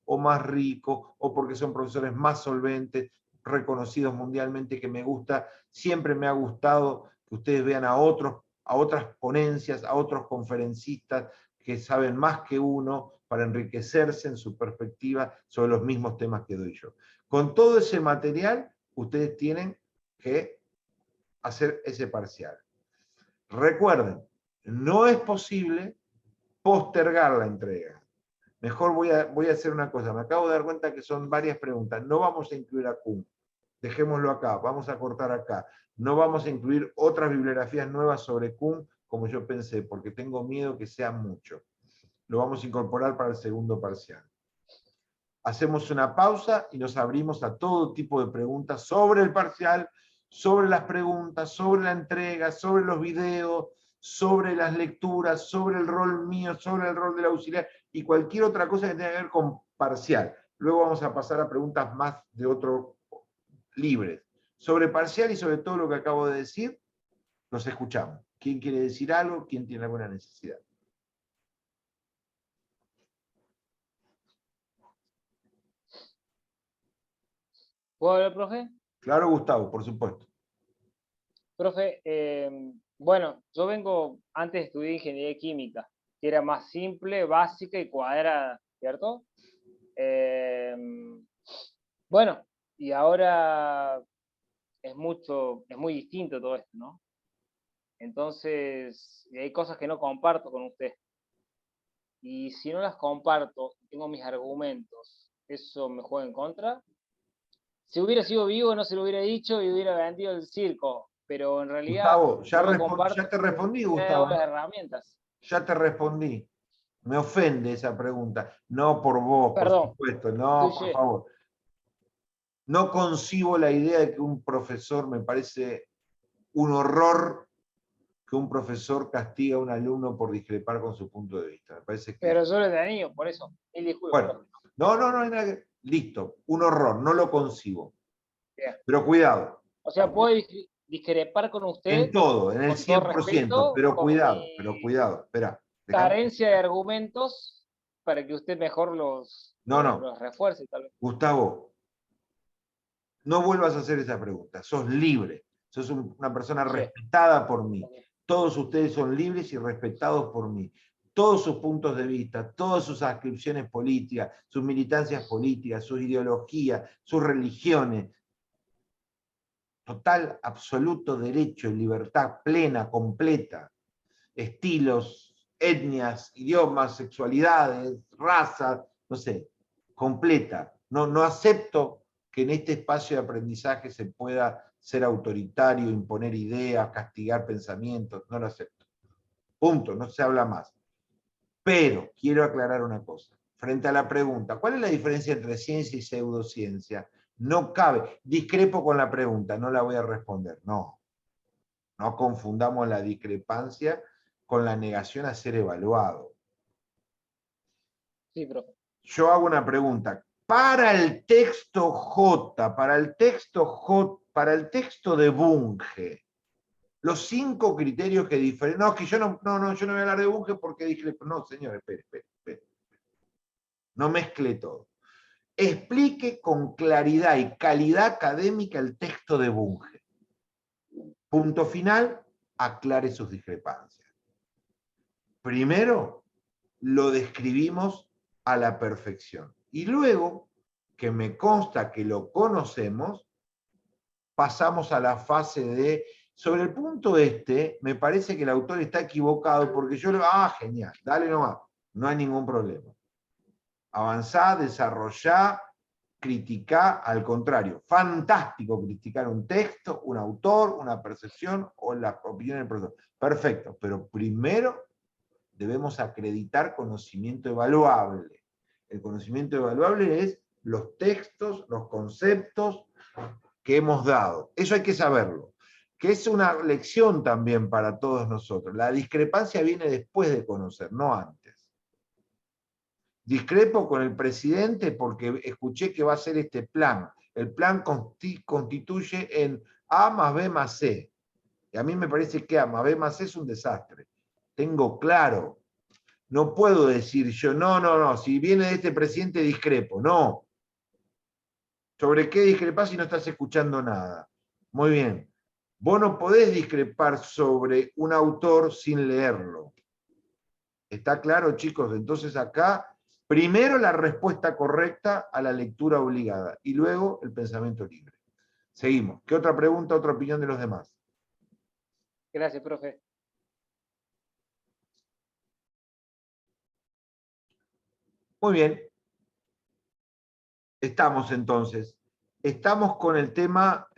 o más rico, o porque son profesores más solventes, reconocidos mundialmente, que siempre me ha gustado que ustedes vean a otras ponencias, a otros conferencistas que saben más que uno para enriquecerse en su perspectiva sobre los mismos temas que doy yo. Con todo ese material, ustedes tienen que hacer ese parcial. Recuerden, no es posible postergar la entrega. Mejor voy a hacer una cosa, me acabo de dar cuenta que son varias preguntas. No vamos a incluir a Kuhn, dejémoslo acá, vamos a cortar acá. No vamos a incluir otras bibliografías nuevas sobre Kuhn, como yo pensé, porque tengo miedo que sea mucho. Lo vamos a incorporar para el segundo parcial. Hacemos una pausa y nos abrimos a todo tipo de preguntas sobre el parcial, sobre las preguntas, sobre la entrega, sobre los videos, sobre las lecturas, sobre el rol mío, sobre el rol del auxiliar y cualquier otra cosa que tenga que ver con parcial. Luego vamos a pasar a preguntas más de otro libres. Sobre parcial y sobre todo lo que acabo de decir, los escuchamos. ¿Quién quiere decir algo? ¿Quién tiene alguna necesidad? ¿Puedo hablar, profe? Claro, Gustavo, por supuesto. Profe, bueno, yo antes estudié ingeniería química, que era más simple, básica y cuadrada, ¿cierto? Bueno, y ahora es muy distinto todo esto, ¿no? Entonces, hay cosas que no comparto con usted. Y si no las comparto, tengo mis argumentos, ¿eso me juega en contra? Si hubiera sido vivo, no se lo hubiera dicho y hubiera vendido el circo, pero en realidad Gustavo, no ya te respondí, me Gustavo. dado las herramientas. Ya te respondí. Me ofende esa pregunta. No por vos, Perdón, por supuesto. No, por favor. No concibo la idea de que un profesor, me parece un horror que un profesor castiga a un alumno por discrepar con su punto de vista. Me parece que... Pero yo lo he tenido, por eso. Bueno, no hay nada que... Listo, un horror, no lo concibo. Bien. Pero cuidado. O sea, puedo discrepar con usted. En todo, en el 100%, respeto, pero cuidado, espera. Carencia de argumentos, para que usted mejor los refuerce, tal vez. Gustavo, no vuelvas a hacer esa pregunta. Sos libre. Sos una persona respetada por mí. Todos ustedes son libres y respetados por mí. Todos sus puntos de vista, todas sus adscripciones políticas, sus militancias políticas, sus ideologías, sus religiones. Total, absoluto derecho y libertad plena, completa. Estilos, etnias, idiomas, sexualidades, razas, no sé, completa. No acepto que en este espacio de aprendizaje se pueda ser autoritario, imponer ideas, castigar pensamientos, no lo acepto. Punto, no se habla más. Pero quiero aclarar una cosa. Frente a la pregunta, ¿cuál es la diferencia entre ciencia y pseudociencia? No cabe, discrepo con la pregunta, no la voy a responder, no. No confundamos la discrepancia con la negación a ser evaluado. Sí, profe. Yo hago una pregunta. Para el texto J, para el texto de Bunge, los 5 criterios que diferencian. No, que yo no voy a hablar de Bunge porque dije, no, señor, espere. No mezcle todo. Explique con claridad y calidad académica el texto de Bunge. Punto final, aclare sus discrepancias. Primero, lo describimos a la perfección. Y luego, que me consta que lo conocemos, pasamos a la fase de, sobre el punto este, me parece que el autor está equivocado porque yo le digo, genial, dale nomás, no hay ningún problema. Avanzá, desarrollá, criticá, al contrario, fantástico criticar un texto, un autor, una percepción o la opinión del profesor. Perfecto, pero primero debemos acreditar conocimiento evaluable. El conocimiento evaluable es los textos, los conceptos que hemos dado. Eso hay que saberlo, que es una lección también para todos nosotros. La discrepancia viene después de conocer, no antes. Discrepo con el presidente porque escuché que va a hacer este plan. El plan constituye en A más B más C. Y a mí me parece que A más B más C es un desastre. Tengo claro. No puedo decir yo, no, si viene de este presidente discrepo. No. ¿Sobre qué discrepás si no estás escuchando nada? Muy bien. Vos no podés discrepar sobre un autor sin leerlo. ¿Está claro, chicos? Entonces acá, primero la respuesta correcta a la lectura obligada y luego el pensamiento libre. Seguimos. ¿Qué otra pregunta, otra opinión de los demás? Gracias, profe. Muy bien. Estamos entonces. Estamos con el tema,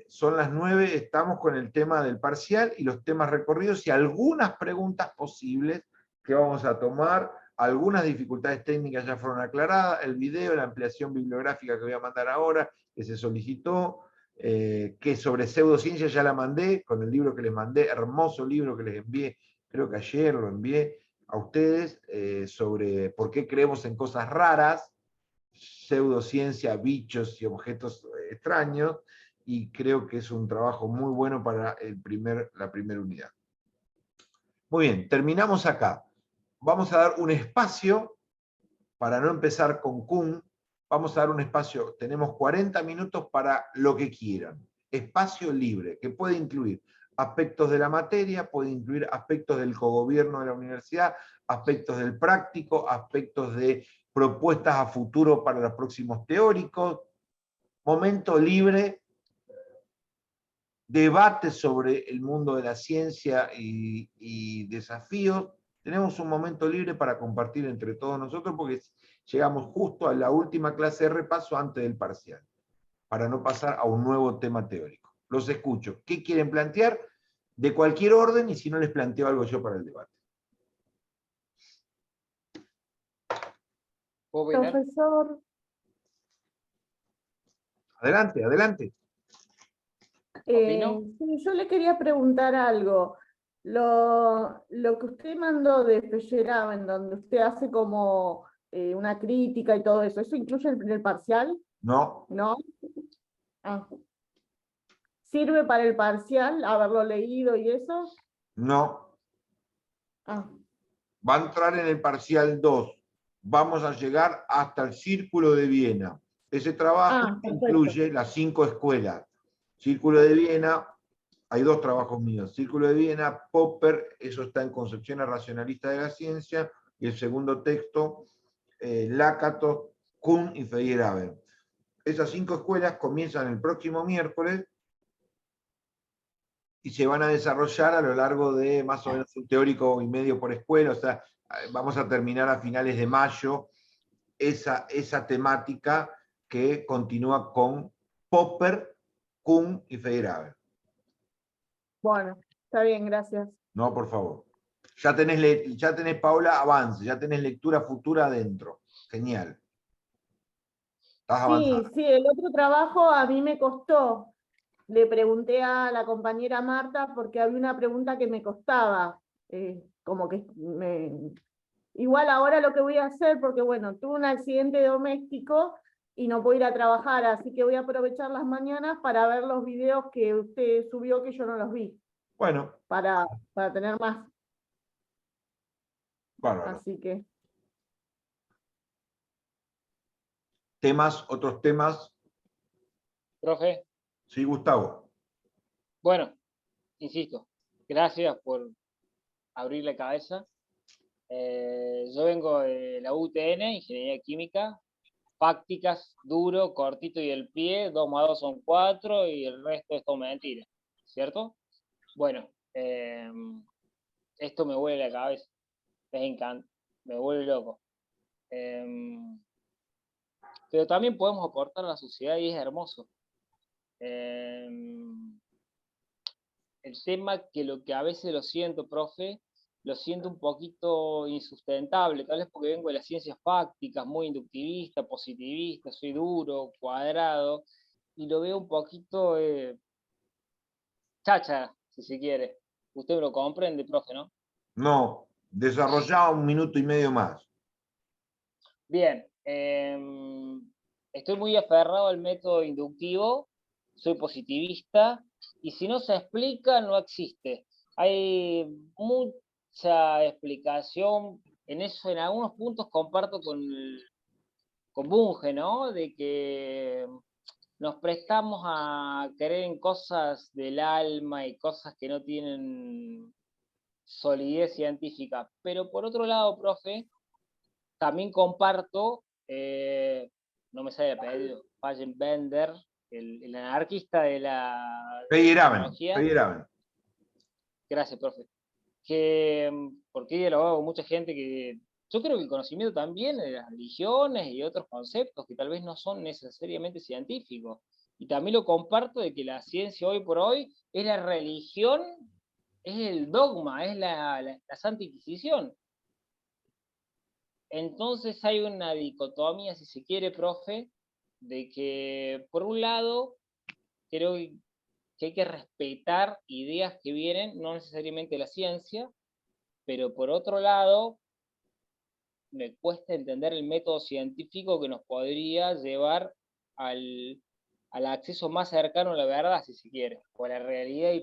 son las 9, estamos con el tema del parcial y los temas recorridos y algunas preguntas posibles que vamos a tomar. Algunas dificultades técnicas ya fueron aclaradas, el video, la ampliación bibliográfica que voy a mandar ahora, que se solicitó, que sobre pseudociencia ya la mandé, con el libro que les mandé, hermoso libro que les envié, creo que ayer lo envié a ustedes, sobre por qué creemos en cosas raras, pseudociencia, bichos y objetos extraños, y creo que es un trabajo muy bueno para la primera unidad. Muy bien, terminamos acá. Vamos a dar un espacio, para no empezar con Kuhn, vamos a dar un espacio, tenemos 40 minutos para lo que quieran. Espacio libre, que puede incluir aspectos de la materia, puede incluir aspectos del cogobierno de la universidad, aspectos del práctico, aspectos de propuestas a futuro para los próximos teóricos, momento libre, debate sobre el mundo de la ciencia y desafíos. Tenemos un momento libre para compartir entre todos nosotros porque llegamos justo a la última clase de repaso antes del parcial, para no pasar a un nuevo tema teórico. Los escucho. ¿Qué quieren plantear? De cualquier orden, y si no les planteo algo yo para el debate. Profesor, Adelante, adelante. sí, yo le quería preguntar algo. Lo que usted mandó de Feyerabend, en donde usted hace como una crítica y todo eso, ¿eso incluye el parcial? No. ¿No? Ah. ¿Sirve para el parcial haberlo leído y eso? No. Ah. va a entrar en el parcial 2. Vamos a llegar hasta el Círculo de Viena. Ese trabajo perfecto. incluye las 5 escuelas. Círculo de Viena, hay 2 trabajos míos. Círculo de Viena, Popper, eso está en Concepciones Racionalistas de la Ciencia, y el segundo texto, Lakatos, Kuhn y Feyerabend. Esas 5 escuelas comienzan el próximo miércoles y se van a desarrollar a lo largo de más o menos un teórico y medio por escuela, o sea, vamos a terminar a finales de mayo esa temática que continúa con Popper, Kuhn y Feyerabend. Bueno, está bien, gracias. No, por favor. Ya tenés, Paula, avance, ya tenés lectura futura adentro. Genial. Estás avanzando. Sí, el otro trabajo a mí me costó. Le pregunté a la compañera Marta porque había una pregunta que me costaba. Igual ahora lo que voy a hacer, porque bueno, tuve un accidente doméstico y no puedo ir a trabajar, así que voy a aprovechar las mañanas para ver los videos que usted subió que yo no los vi. Bueno. Para tener más. Bárbaro. Así que. Otros temas. Profe. Sí, Gustavo. Bueno, insisto, gracias por abrir la cabeza. Yo vengo de la UTN, Ingeniería Química, fácticas, duro, cortito y el pie, 2 más 2 son 4 y el resto es todo mentira, ¿cierto? Bueno, esto me vuelve la cabeza, me vuelve loco. Pero también podemos aportar a la sociedad y es hermoso. El tema que lo que a veces lo siento, profe, lo siento un poquito insustentable, tal vez porque vengo de las ciencias fácticas, muy inductivista, positivista, soy duro, cuadrado, y lo veo un poquito chacha, si se quiere. Usted me lo comprende, profe, ¿no? No, desarrollá 1 minuto y medio más. Bien, estoy muy aferrado al método inductivo, soy positivista, y si no se explica, no existe. Hay mucha explicación, en eso en algunos puntos comparto con Bunge, ¿no? De que nos prestamos a creer en cosas del alma y cosas que no tienen solidez científica. Pero por otro lado, profe, también comparto, no me sale el apellido, Fallgenbender, el anarquista de la Feyerabend. Gracias, profe. Porque he dialogado con mucha gente que yo creo que el conocimiento también de las religiones y otros conceptos que tal vez no son necesariamente científicos. Y también lo comparto de que la ciencia hoy por hoy es la religión, es el dogma, es la Santa Inquisición. Entonces hay una dicotomía, si se quiere, profe, de que por un lado creo que hay que respetar ideas que vienen, no necesariamente de la ciencia, pero por otro lado me cuesta entender el método científico que nos podría llevar al acceso más cercano a la verdad, si se quiere, o a la realidad,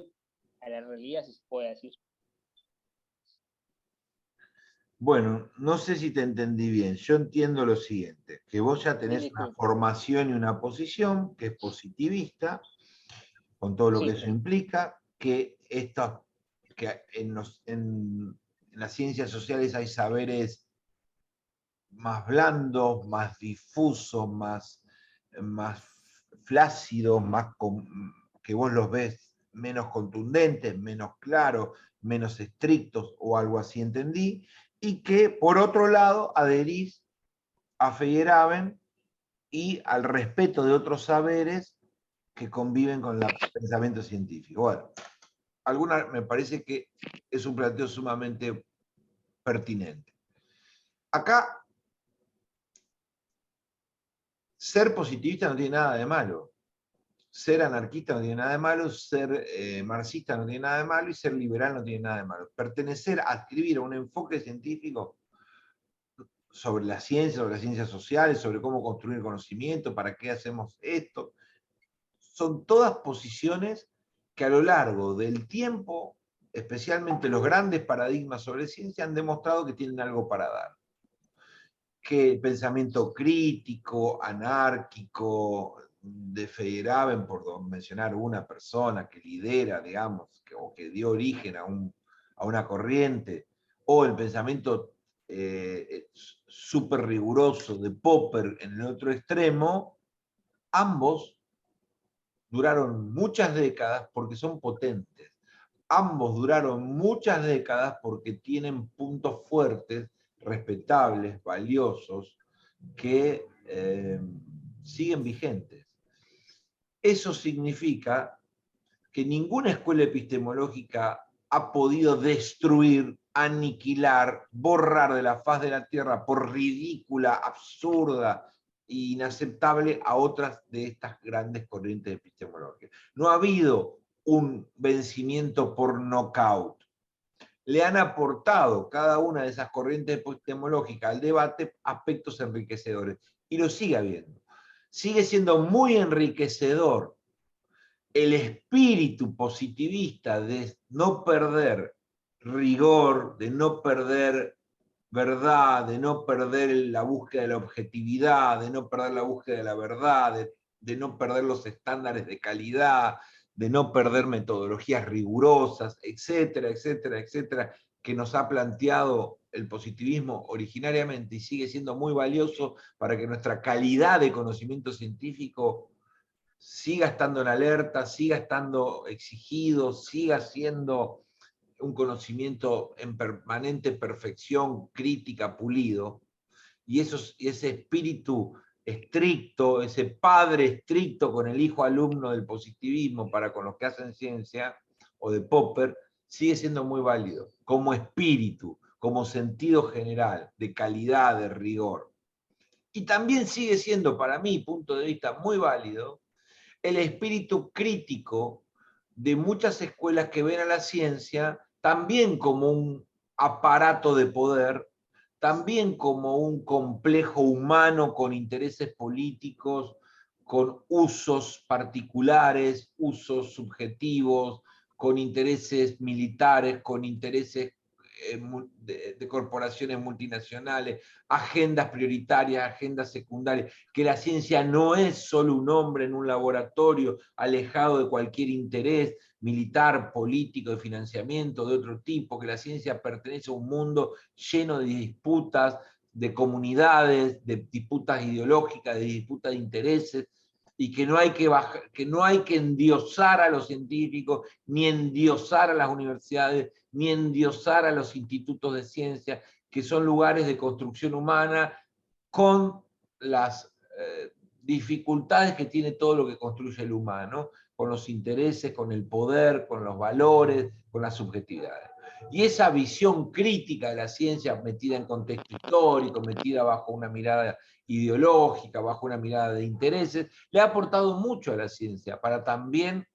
si se puede decir. Bueno, no sé si te entendí bien. Yo entiendo lo siguiente, que vos ya tenés una formación y una posición que es positivista, con todo lo que eso implica, que en las ciencias sociales hay saberes más blandos, más difusos, más flácidos, que vos los ves menos contundentes, menos claros, menos estrictos o algo así entendí, y que por otro lado adherís a Feyerabend y al respeto de otros saberes que conviven con el pensamiento científico. Bueno, me parece que es un planteo sumamente pertinente. Acá, ser positivista no tiene nada de malo. Ser anarquista no tiene nada de malo, ser marxista no tiene nada de malo y ser liberal no tiene nada de malo. Pertenecer, adscribir a un enfoque científico sobre la ciencia, sobre las ciencias sociales, sobre cómo construir conocimiento, para qué hacemos esto, son todas posiciones que a lo largo del tiempo especialmente los grandes paradigmas sobre ciencia, han demostrado que tienen algo para dar. Que el pensamiento crítico, anárquico, de Feyerabend, por mencionar una persona que lidera, digamos, o que dio origen a una corriente, o el pensamiento súper riguroso de Popper en el otro extremo, ambos duraron muchas décadas porque son potentes. Ambos duraron muchas décadas porque tienen puntos fuertes, respetables, valiosos, que siguen vigentes. Eso significa que ninguna escuela epistemológica ha podido destruir, aniquilar, borrar de la faz de la tierra por ridícula, absurda e inaceptable a otras de estas grandes corrientes epistemológicas. No ha habido un vencimiento por nocaut. Le han aportado cada una de esas corrientes epistemológicas al debate aspectos enriquecedores, y lo sigue habiendo. Sigue siendo muy enriquecedor el espíritu positivista de no perder rigor, de no perder verdad, de no perder la búsqueda de la objetividad, de no perder la búsqueda de la verdad, de no perder los estándares de calidad, de no perder metodologías rigurosas, etcétera, etcétera, etcétera, que nos ha planteado el positivismo originariamente y sigue siendo muy valioso para que nuestra calidad de conocimiento científico siga estando en alerta, siga estando exigido, siga siendo un conocimiento en permanente perfección, crítica, pulido, y ese espíritu estricto, ese padre estricto con el hijo alumno del positivismo para con los que hacen ciencia, o de Popper, sigue siendo muy válido, como espíritu, como sentido general, de calidad, de rigor. Y también sigue siendo, para mi punto de vista, muy válido el espíritu crítico de muchas escuelas que ven a la ciencia también como un aparato de poder, también como un complejo humano con intereses políticos, con usos particulares, usos subjetivos, con intereses militares, con intereses de corporaciones multinacionales, agendas prioritarias, agendas secundarias, que la ciencia no es solo un hombre en un laboratorio alejado de cualquier interés militar, político, de financiamiento, de otro tipo, que la ciencia pertenece a un mundo lleno de disputas, de comunidades, de disputas ideológicas, de disputas de intereses, y que no hay que endiosar a los científicos, ni endiosar a las universidades, ni endiosar a los institutos de ciencia, que son lugares de construcción humana con las dificultades que tiene todo lo que construye el humano, con los intereses, con el poder, con los valores, con las subjetividades. Y esa visión crítica de la ciencia metida en contexto histórico, metida bajo una mirada ideológica, bajo una mirada de intereses, le ha aportado mucho a la ciencia para también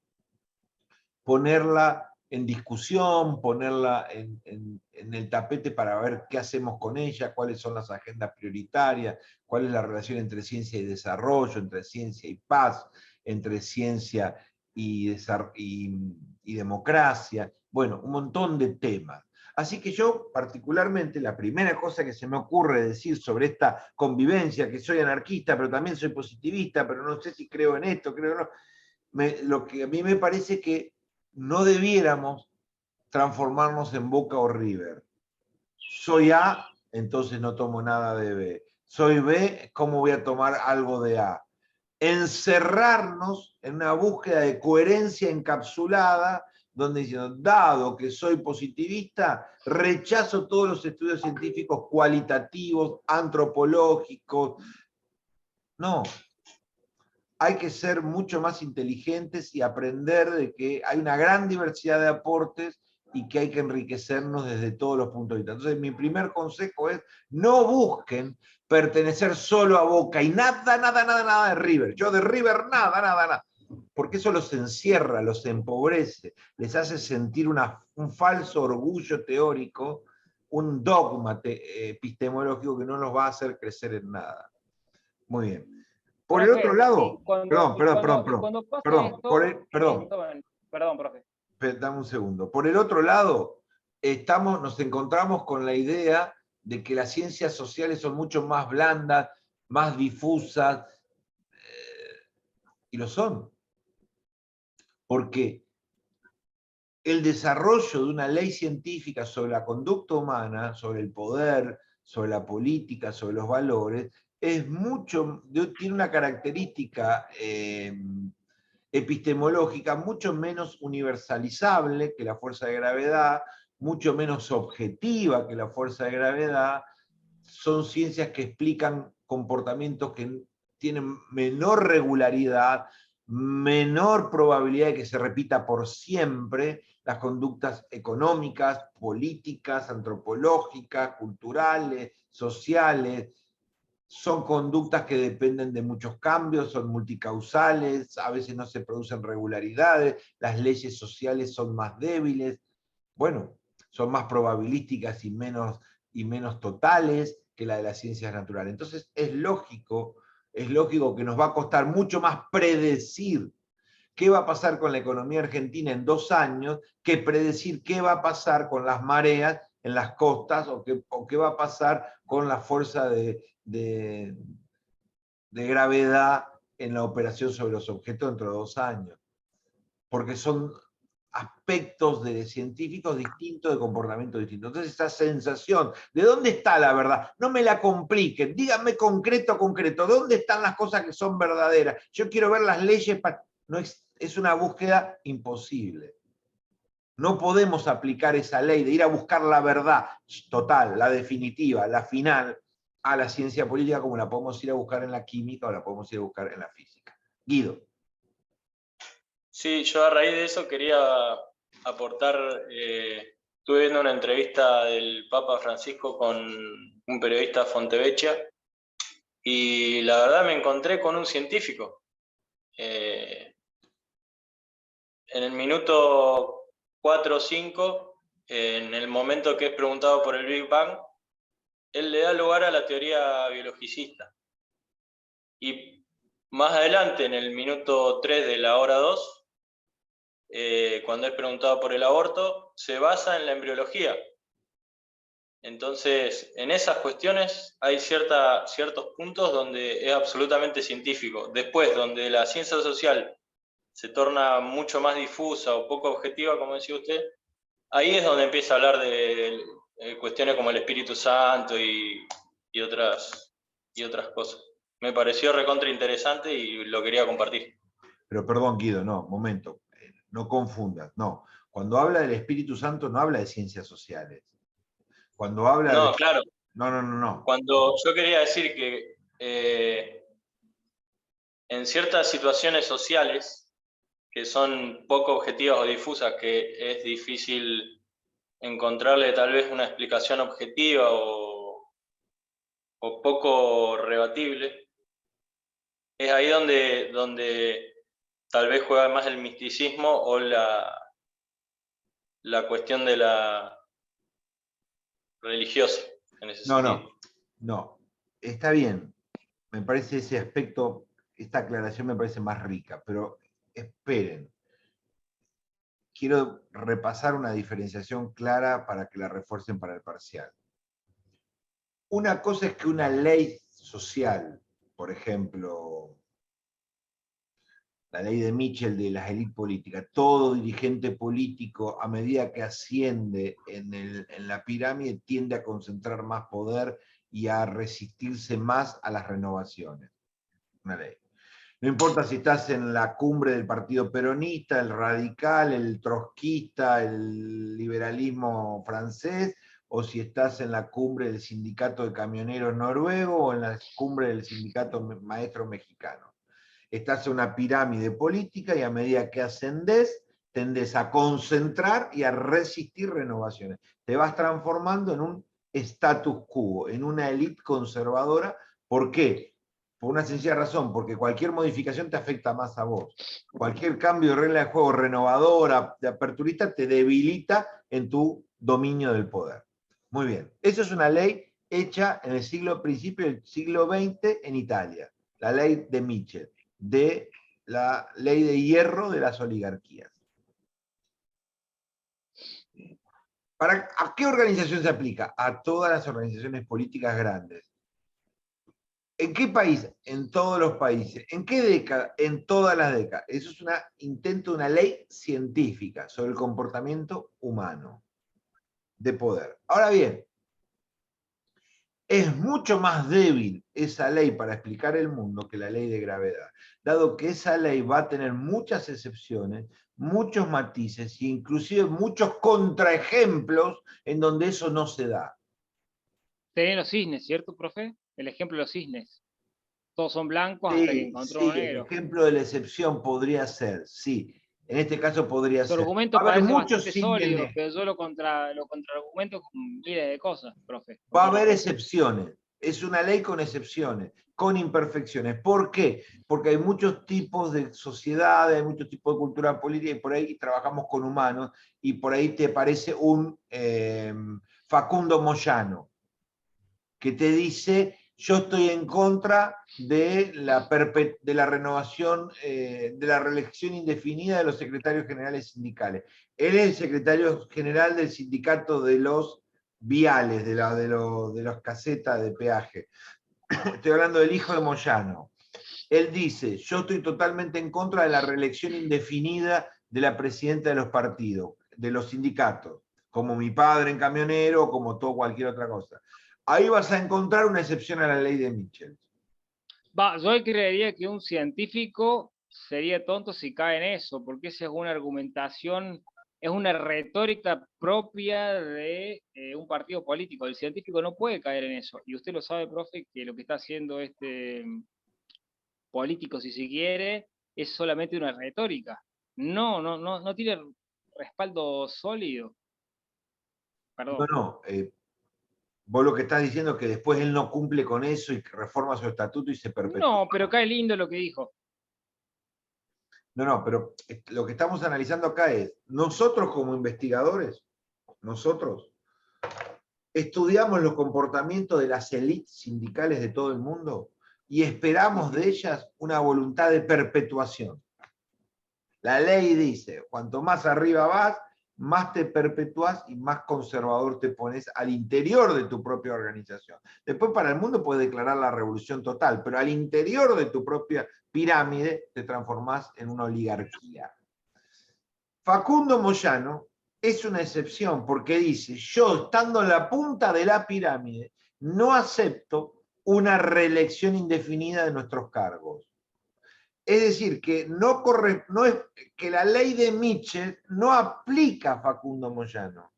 ponerla en discusión, ponerla en el tapete para ver qué hacemos con ella, cuáles son las agendas prioritarias, cuál es la relación entre ciencia y desarrollo, entre ciencia y paz, entre ciencia y democracia, bueno, un montón de temas. Así que yo, particularmente, la primera cosa que se me ocurre decir sobre esta convivencia, que soy anarquista, pero también soy positivista, pero no sé si creo en esto, creo no, lo que a mí me parece que no debiéramos transformarnos en Boca o River. Soy A, entonces no tomo nada de B. Soy B, ¿cómo voy a tomar algo de A? Encerrarnos en una búsqueda de coherencia encapsulada, donde diciendo, dado que soy positivista, rechazo todos los estudios científicos cualitativos, antropológicos. No. Hay que ser mucho más inteligentes y aprender de que hay una gran diversidad de aportes y que hay que enriquecernos desde todos los puntos de vista. Entonces, mi primer consejo es, no busquen pertenecer solo a Boca y nada de River. Yo de River nada. Porque eso los encierra, los empobrece, les hace sentir un falso orgullo teórico, un dogma epistemológico que no los va a hacer crecer en nada. Muy bien. Por el Profe, otro lado, cuando pasa esto, perdón, perdón, profe. Dame un segundo. Por el otro lado, nos encontramos con la idea de que las ciencias sociales son mucho más blandas, más difusas, y lo son. Porque el desarrollo de una ley científica sobre la conducta humana, sobre el poder, sobre la política, sobre los valores, tiene una característica epistemológica mucho menos universalizable que la fuerza de gravedad, mucho menos objetiva que la fuerza de gravedad. Son ciencias que explican comportamientos que tienen menor regularidad, menor probabilidad de que se repita por siempre. Las conductas económicas, políticas, antropológicas, culturales, sociales, son conductas que dependen de muchos cambios, son multicausales, a veces no se producen regularidades, las leyes sociales son más débiles, bueno, son más probabilísticas y menos totales que la de las ciencias naturales. Entonces es lógico que nos va a costar mucho más predecir qué va a pasar con la economía argentina en 2 años que predecir qué va a pasar con las mareas en las costas o qué va a pasar con la fuerza de gravedad en la operación sobre los objetos dentro de 2 años. Porque son aspectos científicos distintos, de comportamiento distinto. Entonces esa sensación, ¿de dónde está la verdad? No me la compliquen, díganme concreto, ¿dónde están las cosas que son verdaderas? Yo quiero ver las leyes, no es una búsqueda imposible. No podemos aplicar esa ley de ir a buscar la verdad total, la definitiva, la final, a la ciencia política como la podemos ir a buscar en la química o la podemos ir a buscar en la física. Guido. Sí, yo a raíz de eso quería aportar, estuve viendo una entrevista del Papa Francisco con un periodista Fontevecchia y la verdad me encontré con un científico. En el minuto 4 o 5, en el momento que es preguntado por el Big Bang, él le da lugar a la teoría biologicista. Y más adelante, en el minuto 3 de la hora 2, cuando es preguntado por el aborto, se basa en la embriología. Entonces, en esas cuestiones hay ciertos puntos donde es absolutamente científico. Después, donde la ciencia social se torna mucho más difusa o poco objetiva, como decía usted, ahí es donde empieza a hablar de cuestiones como el Espíritu Santo y otras cosas. Me pareció recontra interesante y lo quería compartir. Pero perdón, Guido, no, momento, no confundas, no. Cuando habla del Espíritu Santo no habla de ciencias sociales. Cuando habla No, claro. No. Cuando yo quería decir que en ciertas situaciones sociales que son poco objetivas o difusas, que es difícil encontrarle tal vez una explicación objetiva o poco rebatible, es ahí donde tal vez juega más el misticismo o la cuestión de la religiosa en ese sentido. No, está bien, me parece ese aspecto, esta aclaración me parece más rica, pero esperen. Quiero repasar una diferenciación clara para que la refuercen para el parcial. Una cosa es que una ley social, por ejemplo, la ley de Mitchell de las élites políticas, todo dirigente político a medida que asciende en la pirámide tiende a concentrar más poder y a resistirse más a las renovaciones. Una ley. No importa si estás en la cumbre del partido peronista, el radical, el trotskista, el liberalismo francés, o si estás en la cumbre del sindicato de camioneros noruego o en la cumbre del sindicato maestro mexicano. Estás en una pirámide política y a medida que ascendés, tendés a concentrar y a resistir renovaciones. Te vas transformando en un status quo, en una élite conservadora. ¿Por qué? Por una sencilla razón, porque cualquier modificación te afecta más a vos. Cualquier cambio de regla de juego renovadora, de aperturista, te debilita en tu dominio del poder. Muy bien. Eso es una ley hecha en el principio del siglo XX en Italia. La ley de Mitchell, de la ley de hierro de las oligarquías. ¿A qué organización se aplica? A todas las organizaciones políticas grandes. ¿En qué país? En todos los países. ¿En qué década? En todas las décadas. Eso es un intento de una ley científica sobre el comportamiento humano de poder. Ahora bien, es mucho más débil esa ley para explicar el mundo que la ley de gravedad, dado que esa ley va a tener muchas excepciones, muchos matices e inclusive muchos contraejemplos en donde eso no se da. Tenés los cisnes, ¿cierto, profe? El ejemplo de los cisnes. Todos son blancos hasta que Sí, encontró sí, uno el negro. ejemplo de la excepción podría ser, sí. En este caso podría Su ser. argumento Va a haber parece muchos bastante cisnes sólido, negros. pero yo lo contraargumento con miles de cosas, profe. Va a haber excepciones. Es una ley con excepciones, con imperfecciones. ¿Por qué? Porque hay muchos tipos de sociedades, hay muchos tipos de cultura política, y por ahí trabajamos con humanos, y por ahí te parece un Facundo Moyano, que te dice: yo estoy en contra de la renovación, de la reelección indefinida de los secretarios generales sindicales. Él es el secretario general del sindicato de los viales, de las casetas de peaje. Estoy hablando del hijo de Moyano. Él dice: yo estoy totalmente en contra de la reelección indefinida de la presidenta de los partidos, de los sindicatos, como mi padre en camionero, como todo cualquier otra cosa. Ahí vas a encontrar una excepción a la ley de Mitchell. Yo creería que un científico sería tonto si cae en eso, porque esa es una argumentación, es una retórica propia de un partido político. El científico no puede caer en eso. Y usted lo sabe, profe, que lo que está haciendo este político, si se quiere, es solamente una retórica. No tiene respaldo sólido. Perdón. No, vos lo que estás diciendo es que después él no cumple con eso y que reforma su estatuto y se perpetúa. No, pero cae lindo lo que dijo. No, pero lo que estamos analizando acá es, nosotros como investigadores, nosotros estudiamos los comportamientos de las élites sindicales de todo el mundo y esperamos de ellas una voluntad de perpetuación. La ley dice: cuanto más arriba vas, más te perpetúas y más conservador te pones al interior de tu propia organización. Después para el mundo puedes declarar la revolución total, pero al interior de tu propia pirámide te transformás en una oligarquía. Facundo Moyano es una excepción porque dice: yo, estando en la punta de la pirámide, no acepto una reelección indefinida de nuestros cargos. Es decir, que no es que la ley de Mitchell no aplica a Facundo Moyano.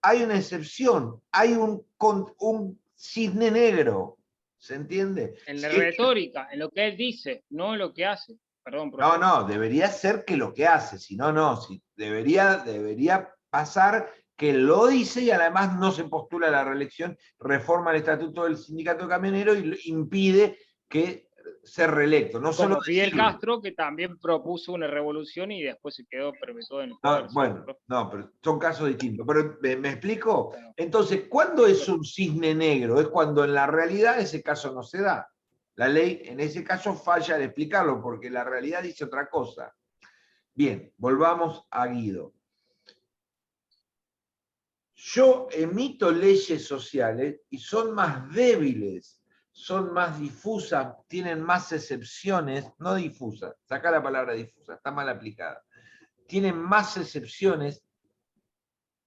Hay una excepción, hay un cisne negro, ¿se entiende? En la retórica, en lo que él dice, no en lo que hace. Perdón, profe. No, debería ser que lo que hace, si no, debería pasar que lo dice y además no se postula a la reelección, reforma el estatuto del sindicato camionero y impide que ser reelecto. No como solo Fidel decirlo. Castro, que también propuso una revolución y después se quedó perpetuado en el poder. Pero son casos distintos. Pero ¿me explico? Entonces, ¿cuándo es un cisne negro? Es cuando en la realidad ese caso no se da. La ley en ese caso falla al explicarlo, porque la realidad dice otra cosa. Bien, volvamos a Guido. Yo emito leyes sociales y son más débiles, son más difusas, tienen más excepciones, no difusas, saca la palabra difusa, está mal aplicada. Tienen más excepciones,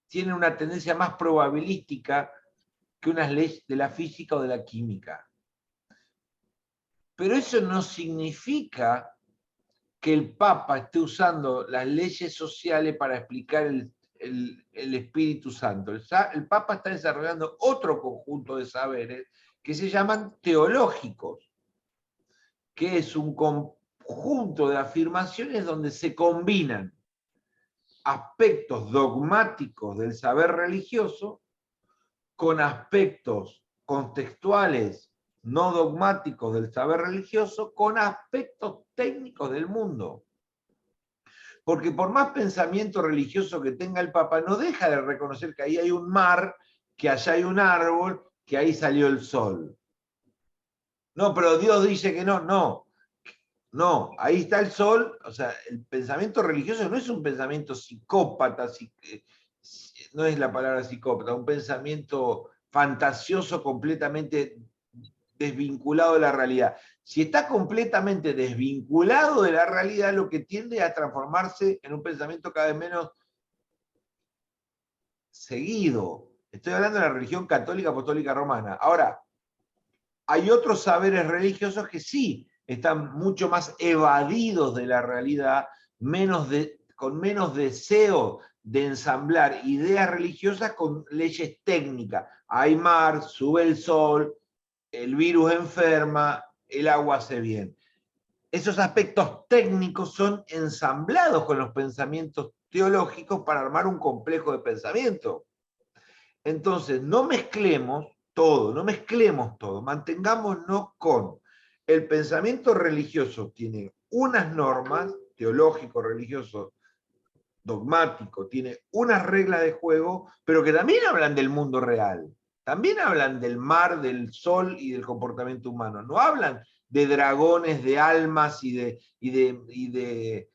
tienen una tendencia más probabilística que unas leyes de la física o de la química. Pero eso no significa que el Papa esté usando las leyes sociales para explicar el Espíritu Santo. El Papa está desarrollando otro conjunto de saberes que se llaman teológicos, que es un conjunto de afirmaciones donde se combinan aspectos dogmáticos del saber religioso con aspectos contextuales no dogmáticos del saber religioso con aspectos técnicos del mundo. Porque por más pensamiento religioso que tenga el Papa, no deja de reconocer que ahí hay un mar, que allá hay un árbol, que ahí salió el sol. No, pero Dios dice que no, ahí está el sol. O sea, el pensamiento religioso no es un pensamiento psicópata, no es la palabra psicópata, un pensamiento fantasioso completamente desvinculado de la realidad. Si está completamente desvinculado de la realidad, lo que tiende a transformarse en un pensamiento cada vez menos seguido. Estoy hablando de la religión católica apostólica romana. Ahora, hay otros saberes religiosos que sí están mucho más evadidos de la realidad, con menos deseo de ensamblar ideas religiosas con leyes técnicas. Hay mar, sube el sol, el virus enferma, el agua hace bien. Esos aspectos técnicos son ensamblados con los pensamientos teológicos para armar un complejo de pensamiento. Entonces, no mezclemos todo, mantengámonos con el pensamiento religioso, tiene unas normas, teológico, religioso, dogmático, tiene unas reglas de juego, pero que también hablan del mundo real, también hablan del mar, del sol y del comportamiento humano, no hablan de dragones, de almas y de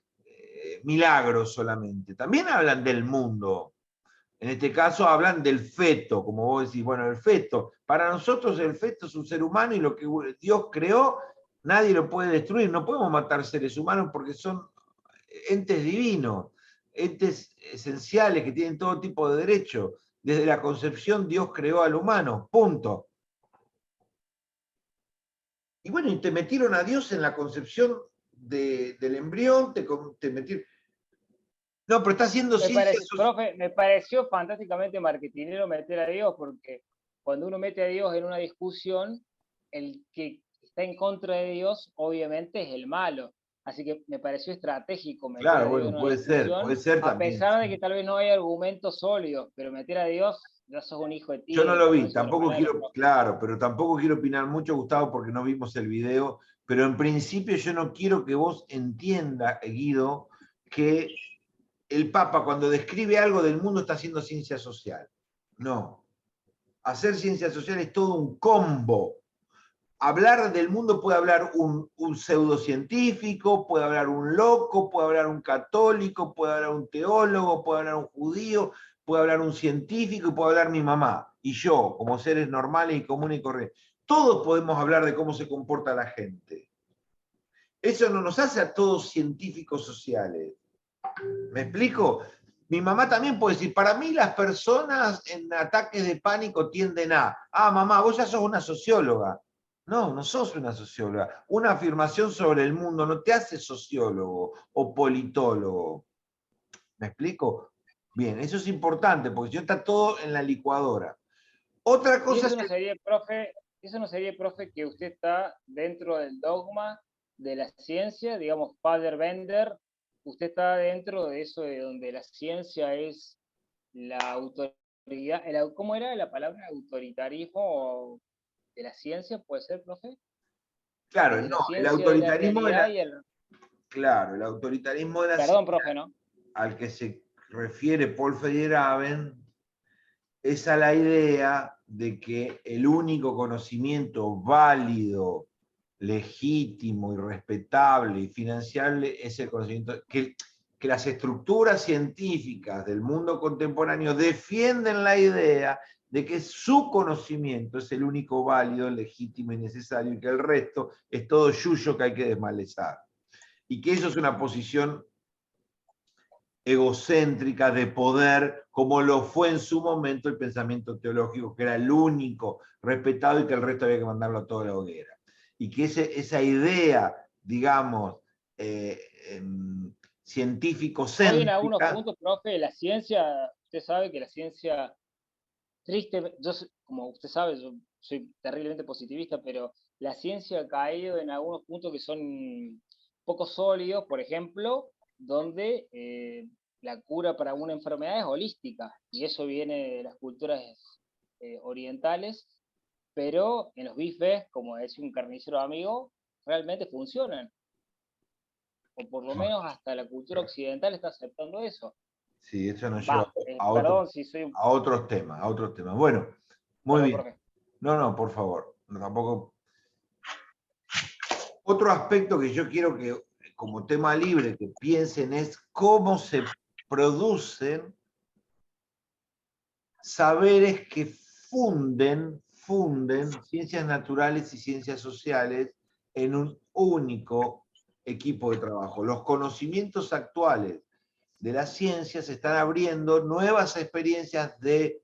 milagros solamente, también hablan del mundo. En este caso hablan del feto, como vos decís, bueno, el feto. Para nosotros el feto es un ser humano y lo que Dios creó, nadie lo puede destruir. No podemos matar seres humanos porque son entes divinos, entes esenciales que tienen todo tipo de derechos. Desde la concepción Dios creó al humano, punto. Y bueno, y te metieron a Dios en la concepción del embrión, te metieron... No, pero está haciendo ciencia social. Profe, me pareció fantásticamente marketinero meter a Dios, porque cuando uno mete a Dios en una discusión, el que está en contra de Dios, obviamente, es el malo. Así que me pareció estratégico meter a Dios en una discusión, puede ser también. A pesar de que tal vez no hay argumentos sólidos, pero meter a Dios, ya sos un hijo de ti. Yo no lo vi, tampoco quiero, claro, pero tampoco quiero opinar mucho, Gustavo, porque no vimos el video, pero en principio yo no quiero que vos entiendas, Guido, que el Papa cuando describe algo del mundo está haciendo ciencia social. No. Hacer ciencia social es todo un combo. Hablar del mundo puede hablar un pseudocientífico, puede hablar un loco, puede hablar un católico, puede hablar un teólogo, puede hablar un judío, puede hablar un científico y puede hablar mi mamá. Y yo, como seres normales y comunes y corrientes. Todos podemos hablar de cómo se comporta la gente. Eso no nos hace a todos científicos sociales. ¿Me explico? Mi mamá también puede decir, para mí las personas en ataques de pánico tienden a, mamá, vos ya sos una socióloga. No, no sos una socióloga. Una afirmación sobre el mundo no te hace sociólogo o politólogo. ¿Me explico? Bien, eso es importante, porque si no está todo en la licuadora. Otra cosa eso no sería, profe, que usted está dentro del dogma de la ciencia, digamos, Fassbender. Usted está dentro de eso de donde la ciencia es la autoridad, ¿cómo era la palabra? ¿Autoritarismo de la ciencia? ¿Puede ser, profe? Claro, no, el autoritarismo claro, el autoritarismo de la Perdón, profe, ¿no? Al que se refiere Paul Feyerabend es a la idea de que el único conocimiento válido, legítimo y respetable y financiable es el conocimiento que las estructuras científicas del mundo contemporáneo defienden la idea de que su conocimiento es el único válido, legítimo y necesario y que el resto es todo yuyo que hay que desmalezar. Y que eso es una posición egocéntrica de poder, como lo fue en su momento el pensamiento teológico, que era el único respetado y que el resto había que mandarlo a toda la hoguera. Y que esa idea, digamos, científico-céntrica... Hoy en algunos puntos, profe, la ciencia, usted sabe que la ciencia, triste, como usted sabe, yo soy terriblemente positivista, pero la ciencia ha caído en algunos puntos que son poco sólidos, por ejemplo, donde la cura para una enfermedad es holística, y eso viene de las culturas orientales, pero en los bifes, como decía un carnicero amigo, realmente funcionan. O por lo menos hasta la cultura occidental está aceptando eso. Sí, eso nos lleva a otros temas, Bueno, muy bien. Profe. No, por favor, tampoco. Otro aspecto que yo quiero que, como tema libre, que piensen es cómo se producen saberes que funden ciencias naturales y ciencias sociales en un único equipo de trabajo. Los conocimientos actuales de las ciencias están abriendo nuevas experiencias de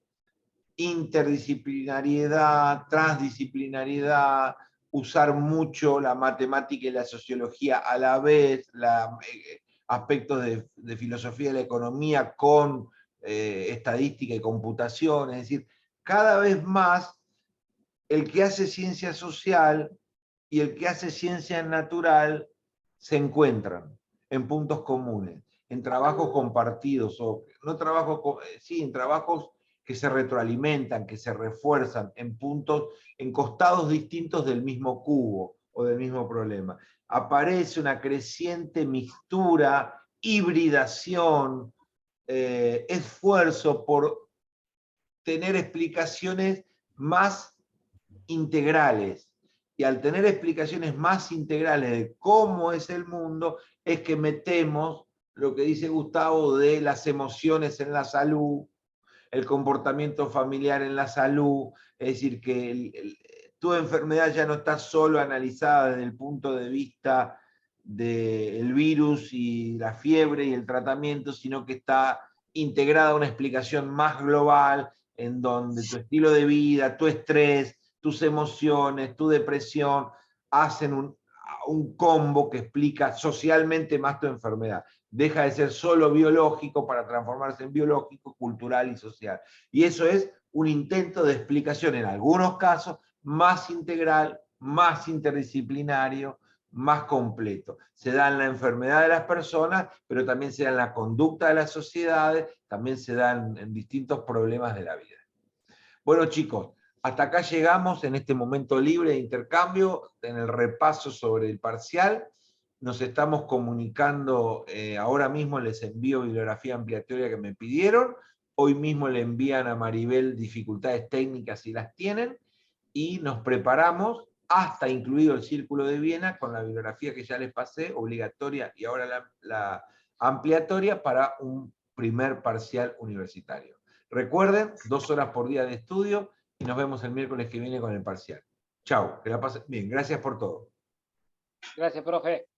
interdisciplinariedad, transdisciplinariedad, usar mucho la matemática y la sociología a la vez, aspectos de filosofía de la economía con estadística y computación, es decir, cada vez más el que hace ciencia social y el que hace ciencia natural se encuentran en puntos comunes, en trabajos compartidos, o no trabajos, sí, en trabajos que se retroalimentan, que se refuerzan en puntos, en costados distintos del mismo cubo o del mismo problema. Aparece una creciente mixtura, hibridación, esfuerzo por tener explicaciones más integrales. Y al tener explicaciones más integrales de cómo es el mundo, es que metemos lo que dice Gustavo de las emociones en la salud, el comportamiento familiar en la salud, es decir, que tu enfermedad ya no está solo analizada desde el punto de vista del virus y la fiebre y el tratamiento, sino que está integrada a una explicación más global, en donde tu estilo de vida, tu estrés, tus emociones, tu depresión, hacen un combo que explica socialmente más tu enfermedad. Deja de ser solo biológico para transformarse en biológico, cultural y social. Y eso es un intento de explicación, en algunos casos, más integral, más interdisciplinario, más completo. Se da en la enfermedad de las personas, pero también se da en la conducta de las sociedades, también se dan en distintos problemas de la vida. Bueno, chicos, hasta acá llegamos en este momento libre de intercambio, en el repaso sobre el parcial. Nos estamos comunicando, ahora mismo les envío bibliografía ampliatoria que me pidieron, hoy mismo le envían a Maribel dificultades técnicas si las tienen, y nos preparamos, hasta incluido el Círculo de Viena, con la bibliografía que ya les pasé, obligatoria y ahora la ampliatoria, para un primer parcial universitario. Recuerden, 2 horas por día de estudio, y nos vemos el miércoles que viene con el parcial. Chau, que la pasen bien, gracias por todo. Gracias, profe.